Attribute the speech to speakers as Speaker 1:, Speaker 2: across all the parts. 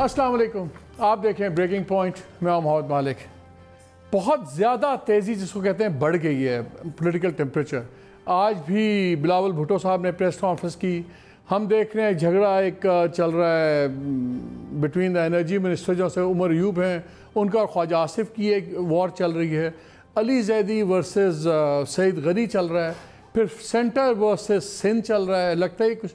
Speaker 1: अस्सलाम वालेकुम, आप देखें ब्रेकिंग पॉइंट। मैं मोहम्मद मालिक। बहुत ज़्यादा तेज़ी जिसको कहते हैं बढ़ गई है पॉलिटिकल टेम्परेचर। आज भी बिलावल भुट्टो साहब ने प्रेस कॉन्फ्रेंस की। हम देख रहे हैं झगड़ा एक चल रहा है बिटवीन द एनर्जी मिनिस्टर जो से उमर अयूब हैं, उनका और ख्वाजा आसिफ की एक वॉर चल रही है। अली जैदी वर्सेस सईद गनी चल रहा है। फिर सेंटर वर्सेस सिंध चल रहा है। लगता है कुछ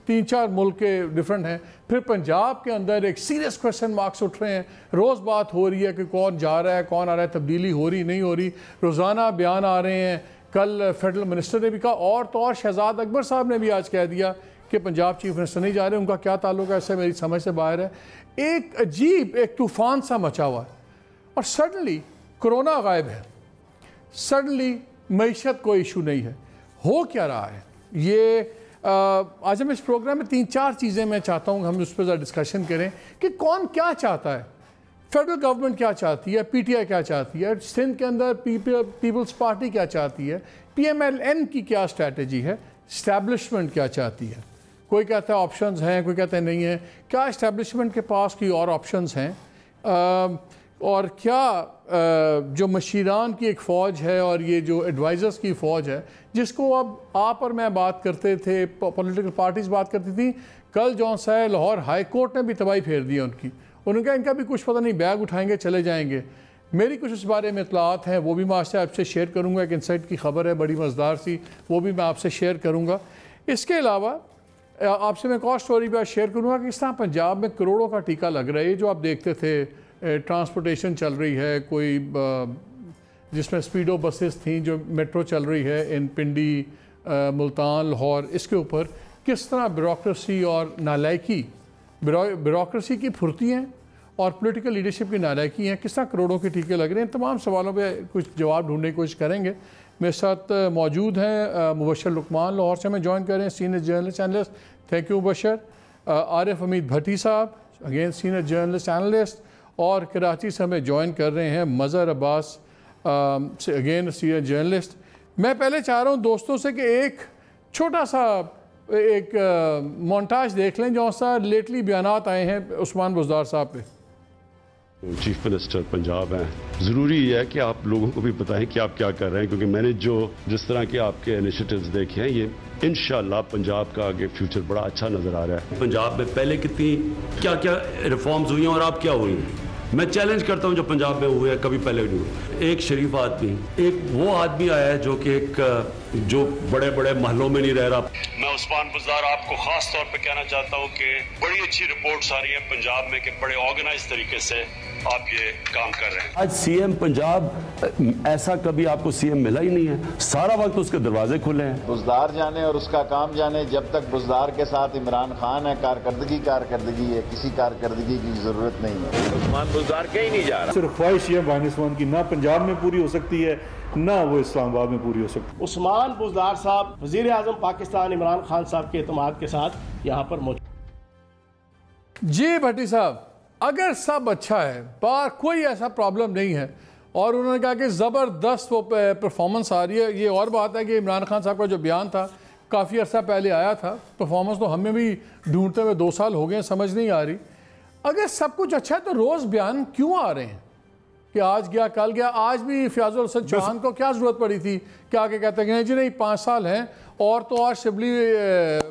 Speaker 1: 3-4 मुल्क के डिफरेंट हैं। फिर पंजाब के अंदर एक सीरियस क्वेश्चन मार्क्स उठ रहे हैं। रोज़ बात हो रही है कि कौन जा रहा है, कौन आ रहा है, तब्दीली हो रही नहीं हो रही। रोज़ाना बयान आ रहे हैं। कल फेडरल मिनिस्टर ने भी कहा, और तो और शहजाद अकबर साहब ने भी आज कह दिया कि पंजाब चीफ मिनिस्टर नहीं जा रहे। उनका क्या ताल्लुक है इससे मेरी समझ से बाहर है। एक अजीब एक तूफ़ान सा मचा हुआ है और सडनली कोरोना गायब है। सडनली मईशत कोई इशू नहीं है। हो क्या रहा है ये आज हम इस प्रोग्राम में 3-4 चीज़ें मैं चाहता हूँ हम उस पर ज़रा डिस्कशन करें कि कौन क्या चाहता है। फेडरल गवर्नमेंट क्या चाहती है, पीटीआई क्या चाहती है, सिंध के अंदर पीपल्स पार्टी क्या चाहती है, पीएमएलएन की क्या स्ट्रैटेजी है, इस्टेब्लिशमेंट क्या चाहती है। कोई कहता है ऑप्शंस हैं, कोई कहता है नहीं है। क्या इस्टेब्लिशमेंट के पास कोई और ऑप्शंस हैं और क्या जो मशीरान की एक फ़ौज है और ये जो एडवाइज़र्स की फ़ौज है जिसको अब आप और मैं बात करते थे, पॉलिटिकल पार्टीज़ बात करती थी। कल जौन सा है लाहौर हाई कोर्ट ने भी तबाही फेर दी उनकी। उन्होंने कहा इनका भी कुछ पता नहीं, बैग उठाएंगे चले जाएंगे। मेरी कुछ इस बारे में इतलात हैं, वो भी मैं आपसे शेयर करूँगा। एक इंसाइट की खबर है बड़ी मज़ेदार सी, वो भी मैं आपसे शेयर करूँगा। इसके अलावा आपसे मैं एक और स्टोरी भी शेयर करूँगा कि इस तरह पंजाब में करोड़ों का टीका लग रहा है। ये जो आप देखते थे ट्रांसपोर्टेशन चल रही है, कोई जिसमें स्पीडो बसेस थी, जो मेट्रो चल रही है इन पिंडी, मुल्तान, लाहौर, इसके ऊपर किस तरह ब्यूरोक्रेसी और नालायकी, ब्यूरोक्रेसी की फुर्ती हैं और पॉलिटिकल लीडरशिप की नालायकी हैं, किस तरह करोड़ों के टीके लग रहे हैं। तमाम सवालों पे कुछ जवाब ढूंढने की कोशिश करेंगे। मेरे साथ मौजूद हैं मुबशर लुकमान, लाहौर से हमें ज्वाइन कर रहे हैं, senior journalist analyst. Thank you Mubashar. Arif Hameed Bhatti साहब, अगेन सीनियर जर्नलिस्ट एनालिस्ट। और कराची से हमें ज्वाइन कर रहे हैं Mazhar Abbas, again senior journalist. मैं पहले चाह रहा हूँ दोस्तों से कि एक छोटा सा एक मोन्टाज देख लें जो सा लेटली बयानात आए हैं उस्मान बुज़दार साहब पे।
Speaker 2: चीफ मिनिस्टर पंजाब हैं, ज़रूरी है कि आप लोगों को भी बताएं कि आप क्या कर रहे हैं, क्योंकि मैंने जिस तरह के आपके इनिशिएटिव्स देखे हैं, ये इंशाल्लाह पंजाब का आगे फ्यूचर बड़ा अच्छा नज़र आ रहा है। पंजाब में पहले कितनी क्या क्या रिफॉर्म्स हुई हैं और अब क्या हुई हैं, मैं चैलेंज करता हूं जो पंजाब में हुए हैं कभी पहले नहीं हुए। एक शरीफ आदमी, एक वो आदमी आया है जो कि जो बड़े बड़े महलों में नहीं रह रहा। मैं उस्मान बुज़दार आपको खास तौर पे कहना चाहता हूं कि बड़ी अच्छी रिपोर्ट्स आ रही है पंजाब में कि बड़े ऑर्गेनाइज तरीके से आप ये काम कर रहे हैं। आज सीएम पंजाब ऐसा कभी आपको सीएम मिला ही नहीं है, सारा वक्त उसके दरवाजे खुले हैं।
Speaker 3: बुज़दार जाने और उसका काम जाने, जब तक बुज़दार के साथ इमरान खान है कारकर्दगी है, किसी कारकर्दगी की जरूरत नहीं है। उस्मान बुज़दार कहीं नहीं जा रहा।
Speaker 4: सिर्फ ख्वाहिश ये बानिस्वान की ना पंजाब में पूरी हो सकती है ना वो इस्लामाबाद में पूरी हो सकती है।
Speaker 5: उस्मान बुज़दार साहब वज़ीर आज़म पाकिस्तान इमरान खान साहब के एतमाद के साथ यहाँ पर मौजूद।
Speaker 1: जी भट्टी साहब, अगर सब अच्छा है, बाहर कोई ऐसा प्रॉब्लम नहीं है और उन्होंने कहा कि ज़बरदस्त वो परफॉर्मेंस आ रही है। ये और बात है कि इमरान खान साहब का जो बयान था काफ़ी अर्सा पहले आया था, परफॉर्मेंस तो हमें भी ढूंढते हुए 2 साल हो गए, समझ नहीं आ रही। अगर सब कुछ अच्छा है तो रोज़ बयान क्यों आ रहे हैं कि आज गया कल गया। आज भी फयाजुल हसन चौहान को क्या ज़रूरत पड़ी थी कि आके कहते हैं कि जी नहीं 5 साल हैं। और तो और शिबली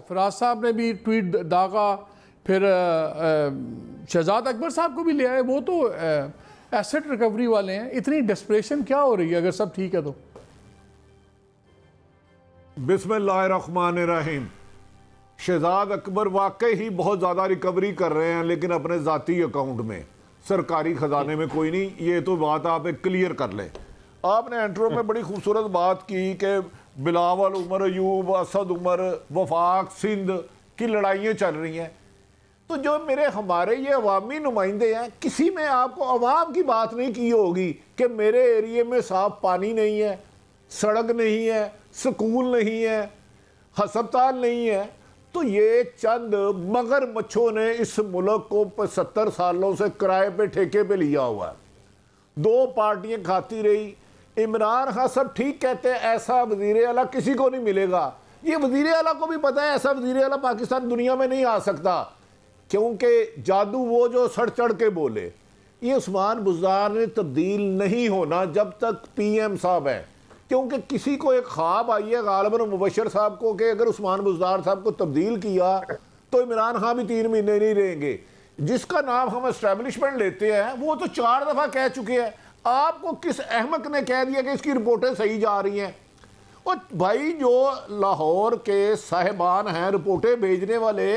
Speaker 1: फराज साहब ने भी ट्वीट दागा, फिर शहजाद अकबर साहब को भी ले आए, वो तो एसेट रिकवरी वाले हैं। इतनी डेस्परेशन क्या हो रही है अगर सब ठीक है तो?
Speaker 6: बिस्मिल्लाहिर्रहमानिर्रहीम। शहजाद अकबर वाकई ही बहुत ज़्यादा रिकवरी कर रहे हैं, लेकिन अपने ज़ाती अकाउंट में, सरकारी खजाने में कोई नहीं। ये तो बात आप एक क्लियर कर लें। आपने इंट्रो में बड़ी खूबसूरत बात की कि बिलावल, उमर अयूब, असद उमर, वफाक, सिंध की लड़ाइयाँ चल रही हैं। तो जो हमारे ये अवामी नुमाइंदे हैं, किसी में आपको अवाम की बात नहीं की होगी कि मेरे एरिए में साफ पानी नहीं है, सड़क नहीं है, स्कूल नहीं है, हस्पताल नहीं है। तो ये चंद मगरमच्छों ने इस मुल्क को 70 सालों से किराए पे ठेके पे लिया हुआ है। 2 पार्टियां खाती रही। इमरान खान सब ठीक कहते हैं, ऐसा वजीर आला किसी को नहीं मिलेगा। ये वजीर आला को भी पता है ऐसा वजीर आला पाकिस्तान दुनिया में नहीं आ सकता। क्योंकि जादू वो जो सड़ चढ़ के बोले, ये उस्मान बुज़दार ने तब्दील नहीं होना जब तक पीएम साहब है। क्योंकि किसी को एक ख्वाब आई है गालिबन मुबशर साहब को कि अगर उस्मान बुज़दार साहब को तब्दील किया तो इमरान खान भी 3 महीने नहीं रहेंगे। जिसका नाम हम एस्टेब्लिशमेंट लेते हैं वो तो 4 दफ़ा कह चुके हैं। आपको किस अहमक ने कह दिया कि इसकी रिपोर्टें सही जा रही हैं? और भाई जो लाहौर के साहिबान हैं रिपोर्टें भेजने वाले,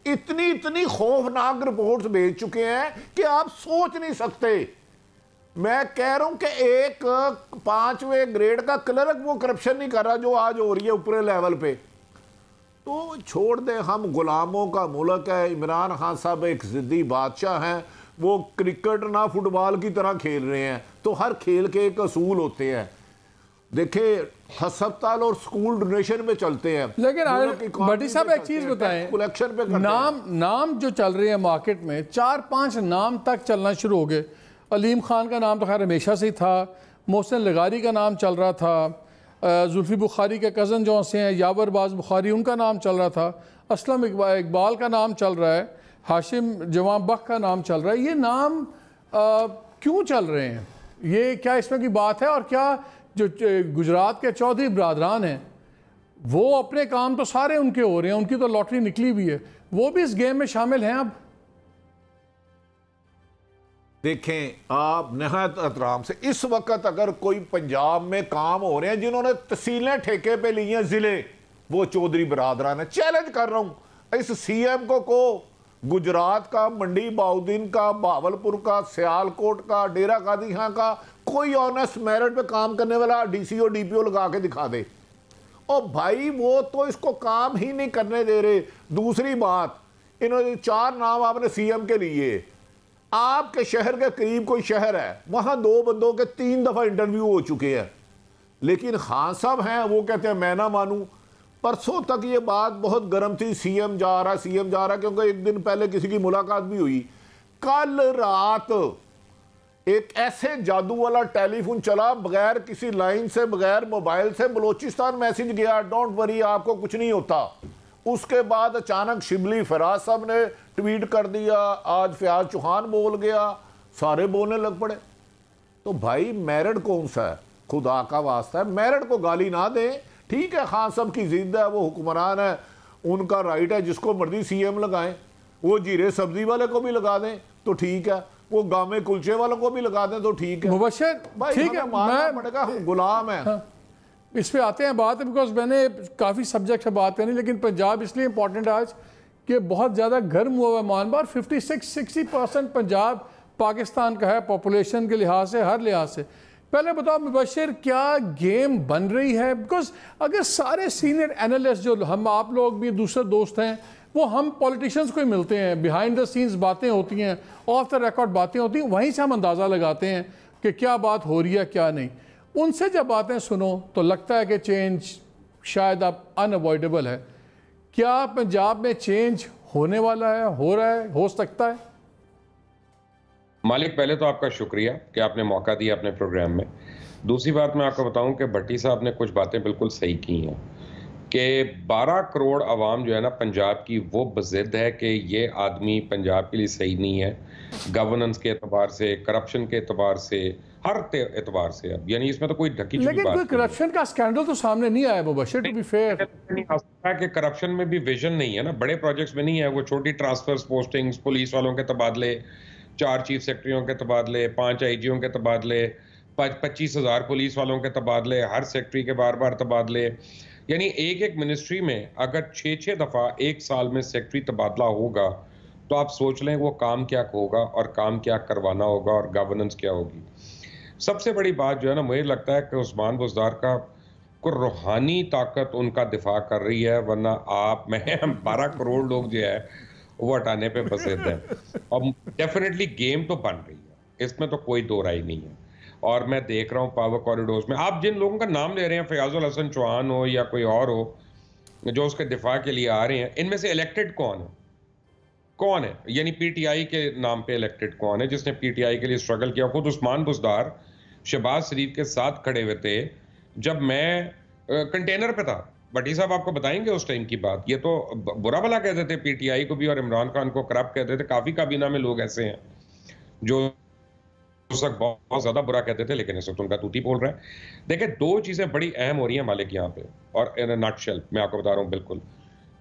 Speaker 6: इतनी खौफनाक रिपोर्ट्स भेज चुके हैं कि आप सोच नहीं सकते। मैं कह रहा हूं कि एक 5वें ग्रेड का क्लर्क वो करप्शन नहीं कर रहा जो आज हो रही है ऊपरी लेवल पे। तो छोड़ दे, हम गुलामों का मुल्क है। इमरान खान साहब एक जिद्दी बादशाह हैं, वो क्रिकेट ना फुटबॉल की तरह खेल रहे हैं। तो हर खेल के एक असूल होते हैं। देखिए अस्पताल और स्कूल डोनेशन में चलते हैं,
Speaker 1: लेकिन भट्टी साहब एक चीज बताएं,
Speaker 6: कलेक्शन पे
Speaker 1: नाम जो चल रहे हैं मार्केट में, 4-5 नाम तक चलना शुरू हो गए। अलीम खान का नाम तो खैर हमेशा से ही था, मोहसिन लगारी का नाम चल रहा था, जुल्फी बुखारी के कज़न जो से हैं यावर बाज बुखारी उनका नाम चल रहा था, असलम इकबाल का नाम चल रहा है, हाशिम जवान बख्श का नाम चल रहा है। ये नाम क्यों चल रहे हैं? ये क्या इसमें की बात है? और क्या जो गुजरात के चौधरी बरादरान हैं वो अपने काम तो सारे उनके हो रहे हैं, उनकी तो लॉटरी निकली हुई है, वो भी इस गेम में शामिल हैं? अब
Speaker 6: देखें आप नहायत एहतराम से, इस वक्त अगर कोई पंजाब में काम हो रहे हैं जिन्होंने तहसीलें ठेके पे ली हैं जिले, वो चौधरी बरादरान है। चैलेंज कर रहा हूं इस सीएम को गुजरात का, मंडी बाउद्दीन का, भावलपुर का, सियालकोट का, डेरा गाजी खां का कोई ऑनेस्ट मेरिट पे काम करने वाला डीसीओ डीपीओ लगा के दिखा दे। और भाई वो तो इसको काम ही नहीं करने दे रहे। दूसरी बात, इन्होंने 4 नाम आपने सीएम के लिए, आपके शहर के करीब कोई शहर है वहां 2 बंदों के 3 दफा इंटरव्यू हो चुके हैं, लेकिन खान साहब हैं वो कहते हैं मैं ना मानूं। परसों तक ये बात बहुत गर्म थी, सीएम जा रहा, क्योंकि एक दिन पहले किसी की मुलाकात भी हुई। कल रात एक ऐसे जादू वाला टेलीफोन चला, बगैर किसी लाइन से, बगैर मोबाइल से बलोचिस्तान मैसेज गया, डोंट वरी आपको कुछ नहीं होता। उसके बाद अचानक शिबली फराज साहब ने ट्वीट कर दिया, आज फयाज चौहान बोल गया, सारे बोलने लग पड़े। तो भाई मेरिट कौन सा है? खुदा का वास्ता है मेरिट को गाली ना दें। ठीक है खान साहब की जिद है, वो हुक्मरान है, उनका राइट है, जिसको मर्जी सीएम लगाएं, वो जीरे सब्जी वाले को भी लगा दें तो ठीक है, वो गामे कुलचे वालों को भी लगा दें तो ठीक है।
Speaker 1: मुबशर ठीक है,
Speaker 6: मानना पड़ेगा हम गुलाम हैं।
Speaker 1: हाँ, इस पे आते हैं बात, बिकॉज मैंने काफ़ी सब्जेक्ट से बात करनी, लेकिन पंजाब इसलिए इंपॉर्टेंट आज कि बहुत ज़्यादा गर्म हुआ है मानबार। 56-60% पंजाब पाकिस्तान का है पॉपुलेशन के लिहाज से, हर लिहाज से। पहले बताओ मुबशर, क्या गेम बन रही है? बिकॉज अगर सारे सीनियर एनालिस्ट जो हम आप लोग भी दूसरे दोस्त हैं, वो हम पॉलिटिशियंस को ही मिलते हैं, बिहाइंड द सीन्स बातें होती हैं, ऑफ द रिकॉर्ड बातें होती हैं, वहीं से हम अंदाज़ा लगाते हैं कि क्या बात हो रही है क्या नहीं। उनसे जब बातें सुनो तो लगता है कि चेंज शायद अब अनअवॉइडेबल है। क्या पंजाब में चेंज होने वाला है, हो रहा है, हो सकता है?
Speaker 7: मालिक, पहले तो आपका शुक्रिया कि आपने मौका दिया अपने प्रोग्राम में। दूसरी बात मैं आपको बताऊं कि भट्टी साहब ने कुछ बातें बिल्कुल सही की हैं कि 12 करोड़ आवाम जो है ना पंजाब की, वो बज़िद है कि ये आदमी पंजाब के लिए सही नहीं है, गवर्नेंस के एतबार से, करप्शन के एतबार से, हर एतबार से। अब यानी इसमें तो कोई ढकी छुपी बात नहीं है। लेकिन कोई
Speaker 1: करप्शन का स्कैंडल तो सामने नहीं आया मुबशर, टू बी फेयर।
Speaker 7: नहीं आ सकता कि करप्शन में भी विजन नहीं है ना, बड़े प्रोजेक्ट्स में नहीं है। वो छोटी ट्रांसफर्स, पोस्टिंग्स, पुलिस वालों के तबादले, 4 चीफ सेक्रेटरियों के तबादले, 5 आईजीओ के तबादले, 25,000 पुलिस वालों के तबादले, हर सेक्रेटरी के बार तबादले। यानी एक मिनिस्ट्री में अगर 6 दफ़ा 1 साल में सेक्रेटरी तबादला होगा तो आप सोच लें वो काम क्या होगा और काम क्या करवाना होगा और गवर्नेंस क्या होगी। सबसे बड़ी बात जो है ना, मुझे लगता है कि उस्मान बुज़दार का को रूहानी ताकत उनका दिफा कर रही है, वरना आप मैं 12 करोड़ लोग जो है वो हटाने पे बज़िद हैं। और डेफिनेटली गेम तो बन रही है, इसमें तो कोई दो राय नहीं है। और मैं देख रहा हूँ पावर कॉरिडोर्स में, आप जिन लोगों का नाम ले रहे हैं, फयाजुल हसन चौहान हो या कोई और हो जो उसके दिफा के लिए आ रहे हैं, इनमें से इलेक्टेड कौन है? यानी पीटीआई के नाम पे इलेक्टेड कौन है जिसने पीटीआई के लिए स्ट्रगल किया? खुद उस्मान बुज़दार शहबाज शरीफ के साथ खड़े हुए थे जब मैं कंटेनर पे था, भट्टी साहब आपको बताएंगे उस टाइम की बात। ये तो बुरा भला कहते थे पीटीआई को भी और इमरान खान को करप्ट कहते थे। काफी काबीना में लोग ऐसे हैं जो उस वक्त बहुत ज्यादा बुरा कहते थे, लेकिन इस वक्त उनका तूती बोल रहा है। देखिए, दो चीजें बड़ी अहम हो रही हैं मालिक यहाँ पे, और इन नटशेल मैं आपको बता रहा हूँ। बिल्कुल,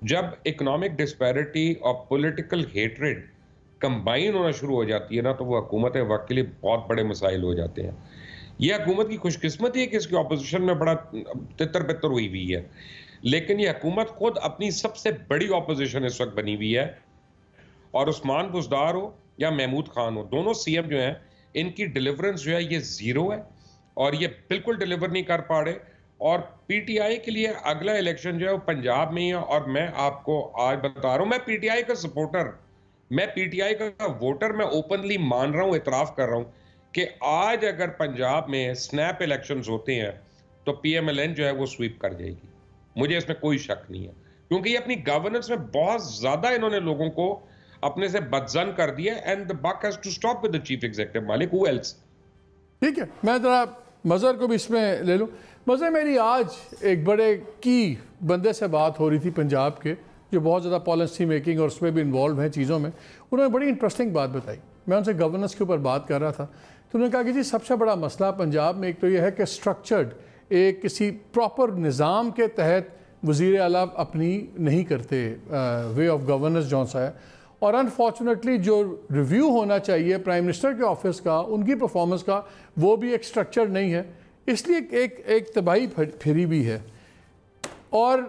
Speaker 7: जब इकोनॉमिक डिस्पैरिटी और पॉलिटिकल हेट्रेड कंबाइन होना शुरू हो जाती है ना, तो वो हुकूमत वक्त के लिए बहुत बड़े मसाइल हो जाते हैं। ये हुकूमत की खुशकिस्मती है कि इसकी ऑपोजिशन में बड़ा तितर बितर हुई हुई है, लेकिन ये हुकूमत खुद अपनी सबसे बड़ी ऑपोजिशन इस वक्त बनी हुई है। और उस्मान बुज़दार हो या महमूद खान हो, दोनों सीएम जो हैं, इनकी डिलीवरेंस जो है ये जीरो है, और ये बिल्कुल डिलीवर नहीं कर पा रहे। और पीटीआई के लिए अगला इलेक्शन जो है वो पंजाब में ही है। और मैं आपको आज बता रहा हूं, मैं पीटीआई का सपोर्टर, मैं पीटीआई का वोटर, मैं ओपनली मान रहा हूं, इतराफ कर रहा हूं कि आज अगर पंजाब में स्नैप इलेक्शंस होते हैं तो पीएमएलएन जो है वो स्वीप कर जाएगी। मुझे इसमें कोई शक नहीं है, क्योंकि ये अपनी गवर्नेंस में बहुत ज्यादा इन्होंने लोगों को अपने से बदजन कर दिया। And the buck has to stop with the chief executive मालिक, हु एल्स।
Speaker 1: ठीक है, मैं जरा मज़हर को भी इसमें ले लूँ। मज़हर, मेरी आज एक बड़े की बंदे से बात हो रही थी पंजाब के, जो बहुत ज़्यादा पॉलिसी मेकिंग और उसमें भी इन्वॉल्व हैं चीज़ों में। उन्होंने बड़ी इंटरेस्टिंग बात बताई। मैं उनसे गवर्नेंस के ऊपर बात कर रहा था, तो उन्होंने कहा कि जी सबसे बड़ा मसला पंजाब में एक तो यह है कि स्ट्रक्चर्ड एक किसी प्रॉपर निज़ाम के तहत वज़ीर आला अपनी नहीं करते वे ऑफ गवर्नेंस जौन सा है। और अनफॉर्चुनेटली जो रिव्यू होना चाहिए प्राइम मिनिस्टर के ऑफिस का, उनकी परफॉर्मेंस का, वो भी एक स्ट्रक्चर नहीं है। इसलिए एक तबाही फिरी भी है। और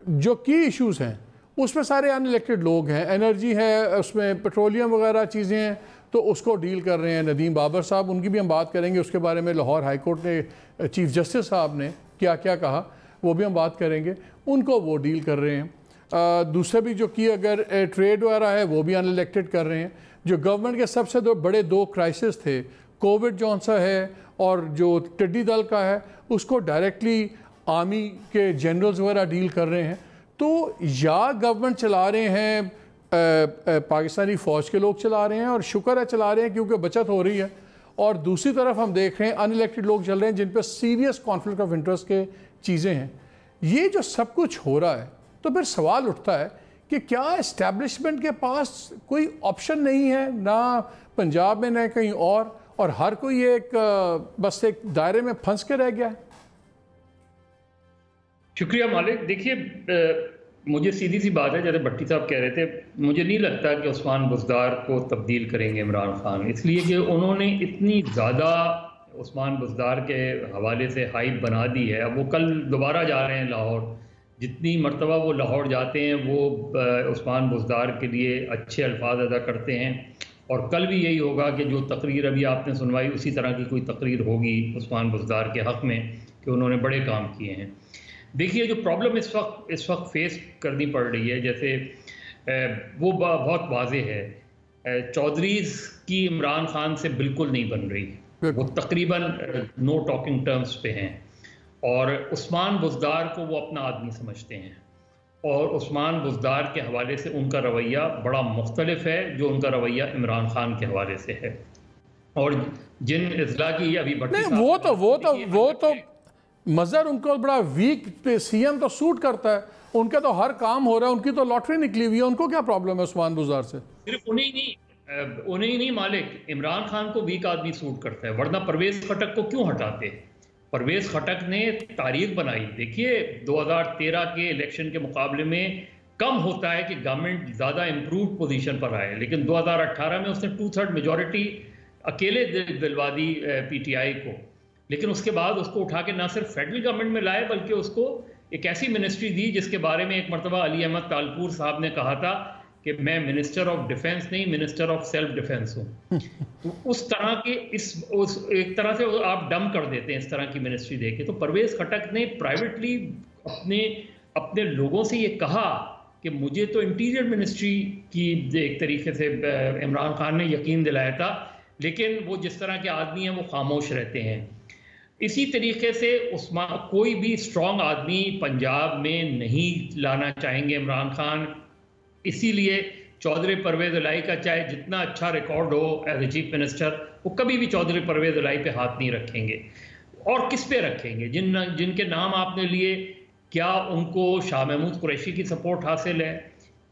Speaker 1: जो की इश्यूज़ हैं उसमें सारे अनइलेक्टेड लोग हैं, एनर्जी है, उसमें पेट्रोलियम वगैरह चीज़ें हैं, तो उसको डील कर रहे हैं नदीम बाबर साहब। उनकी भी हम बात करेंगे, उसके बारे में लाहौर हाई कोर्ट ने चीफ जस्टिस साहब ने क्या क्या कहा वो भी हम बात करेंगे। उनको वो डील कर रहे हैं। दूसरे भी जो की अगर ट्रेड वगैरह है वो भी अनइलेक्टेड कर रहे हैं। जो गवर्नमेंट के सबसे बड़े दो क्राइसिस थे, कोविड जौन सा है और जो टिड्डी दल का है, उसको डायरेक्टली आर्मी के जनरल्स वगैरह डील कर रहे हैं। तो या गवर्नमेंट चला रहे हैं, पाकिस्तानी फ़ौज के लोग चला रहे हैं, और शुक्र है चला रहे हैं क्योंकि बचत हो रही है। और दूसरी तरफ हम देख रहे हैं अनइलेक्टेड लोग चल रहे हैं जिन पर सीरियस कॉन्फ्लिक्ट ऑफ इंटरेस्ट के चीज़ें हैं। ये जो सब कुछ हो रहा है, तो फिर सवाल उठता है कि क्या इस्टेब्लिशमेंट के पास कोई ऑप्शन नहीं है, ना पंजाब में ना कहीं और हर कोई एक बस एक दायरे में फंस के रह गया है।
Speaker 8: शुक्रिया मालिक। देखिए, मुझे सीधी सी बात है, जैसे भट्टी साहब कह रहे थे, मुझे नहीं लगता कि उस्मान बुज़दार को तब्दील करेंगे इमरान खान, इसलिए कि उन्होंने इतनी ज़्यादा उस्मान बुज़दार के हवाले से हाइप बना दी है। अब वो कल दोबारा जा रहे हैं लाहौर। जितनी मरतबा वो लाहौर जाते हैं वो उस्मान बुज़दार के लिए अच्छे अल्फाज अदा करते हैं, और कल भी यही होगा कि जो तकरीर अभी आपने सुनवाई उसी तरह की कोई तकरीर होगी उस्मान बुज़दार के हक़ में कि उन्होंने बड़े काम किए हैं। देखिए, जो प्रॉब्लम इस वक्त फेस करनी पड़ रही है, जैसे वो बहुत वाज़ेह है, चौधरीज़ की इमरान खान से बिल्कुल नहीं बन रही। वो तकरीबन नो टॉकिंग टर्म्स पे हैं, और उस्मान बुज़दार को वो अपना आदमी समझते हैं, और उस्मान बुज़दार के हवाले से उनका रवैया बड़ा मुख्तलिफ है जो उनका रवैया इमरान खान के हवाले से है। और जिन इज़ला की अभी भट्टी
Speaker 1: वो तो मज़हर उनको बड़ा वीक सीएम तो सूट करता है, उनका तो हर काम हो रहा है, उनकी तो लॉटरी निकली हुई है, उनको क्या प्रॉब्लम है उस्मान बुज़दार से?
Speaker 8: सिर्फ उन्हें ही नहीं मालिक, इमरान खान को वीक आदमी सूट करता है, वरना परवेज खटक को क्यों हटाते? परवेज खटक ने तारीख बनाई। देखिए, 2013 के इलेक्शन के मुकाबले में कम होता है कि गवर्नमेंट ज़्यादा इम्प्रूव पोजीशन पर आए, लेकिन 2018 में उसने 2/3 मेजॉरिटी अकेले दिलवा दी पीटीआई को। लेकिन उसके बाद उसको उठा के ना सिर्फ फेडरल गवर्नमेंट में लाए, बल्कि उसको एक ऐसी मिनिस्ट्री दी जिसके बारे में एक मरतबा अली अहमद तालपुर साहब ने कहा था कि मैं मिनिस्टर ऑफ डिफेंस नहीं, मिनिस्टर ऑफ सेल्फ डिफेंस हूँ। तो उस तरह के एक तरह से आप डम कर देते हैं इस तरह की मिनिस्ट्री देके। तो परवेज खटक ने प्राइवेटली अपने लोगों से ये कहा कि मुझे तो इंटीरियर मिनिस्ट्री की एक तरीके से इमरान खान ने यकीन दिलाया था, लेकिन वो जिस तरह के आदमी हैं वो खामोश रहते हैं। इसी तरीके से कोई भी स्ट्रॉन्ग आदमी पंजाब में नहीं लाना चाहेंगे इमरान खान। इसीलिए चौधरी परवेज इलाही का चाहे जितना अच्छा रिकॉर्ड हो एज ए चीफ मिनिस्टर, वो कभी भी चौधरी परवेज इलाही पे हाथ नहीं रखेंगे। और किस पे रखेंगे? जिनके नाम आपने लिए, क्या उनको शाह महमूद कुरैशी की सपोर्ट हासिल है?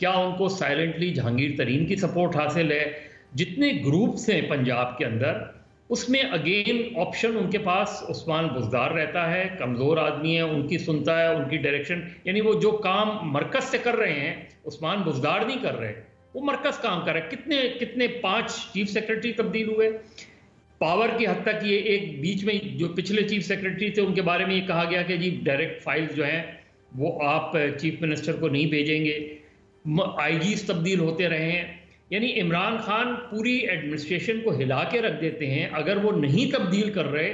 Speaker 8: क्या उनको साइलेंटली जहांगीर तरीन की सपोर्ट हासिल है? जितने ग्रुप्स हैं पंजाब के अंदर, उसमें अगेन ऑप्शन उनके पास उस्मान बुज़दार रहता है, कमज़ोर आदमी है, उनकी सुनता है, उनकी डायरेक्शन, यानी वो जो काम मरकज़ से कर रहे हैं उस्मान बुज़दार नहीं कर रहे, वो मरकज़ काम कर रहा है। कितने कितने 5 चीफ सेक्रेटरी तब्दील हुए, पावर की हद तक ये एक बीच में जो पिछले चीफ सेक्रेटरी थे उनके बारे में ये कहा गया कि जी डायरेक्ट फाइल्स जो हैं वो आप चीफ मिनिस्टर को नहीं भेजेंगे, आईजीज तब्दील होते रहे हैं। यानी इमरान खान पूरी एडमिनिस्ट्रेशन को हिला के रख देते हैं। अगर वो नहीं तब्दील कर रहे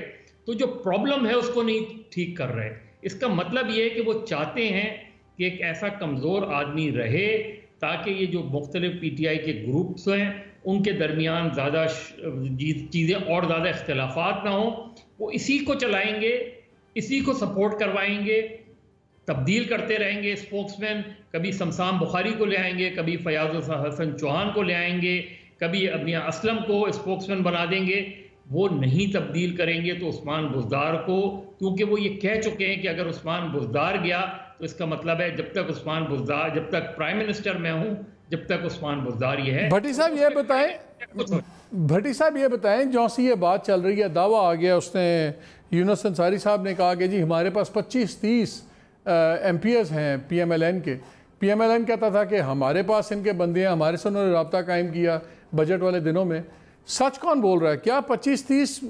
Speaker 8: तो जो प्रॉब्लम है उसको नहीं ठीक कर रहे। इसका मतलब ये है कि वो चाहते हैं कि एक ऐसा कमज़ोर आदमी रहे ताकि ये जो मुख्तलिफ पीटीआई के ग्रुप्स हैं उनके दरमियान ज़्यादा चीज़ें और ज़्यादा इख्तलाफात ना हो, वो इसी को चलाएंगे, इसी को सपोर्ट करवाएंगे, तब्दील करते रहेंगे स्पोक्समैन। कभी शमशान बुखारी को ले आएंगे, कभी फयाज हसन चौहान को ले आएंगे, कभी अबिया असलम को स्पोक्समैन बना देंगे। वो नहीं तब्दील करेंगे तो उस्मान बुज़दार को, क्योंकि वो ये कह चुके हैं कि अगर उस्मान बुज़दार गया तो इसका मतलब है जब तक उस्मान बुज़दार, जब तक प्राइम मिनिस्टर मैं हूँ, जब तक उस्मान बुज़दार ये है।
Speaker 1: भट्टी साहब ये बताएं जो सी ये बात चल रही है, दावा आ गया, उसने यूनुस अंसारी साहब ने कहा कि जी हमारे पास 25-30 MPs हैं PMLN के। PMLN कहता था कि हमारे पास इनके बंदे हैं, हमारे से उन्होंने रब्ता कायम किया बजट वाले दिनों में। सच कौन बोल रहा है? क्या 25-30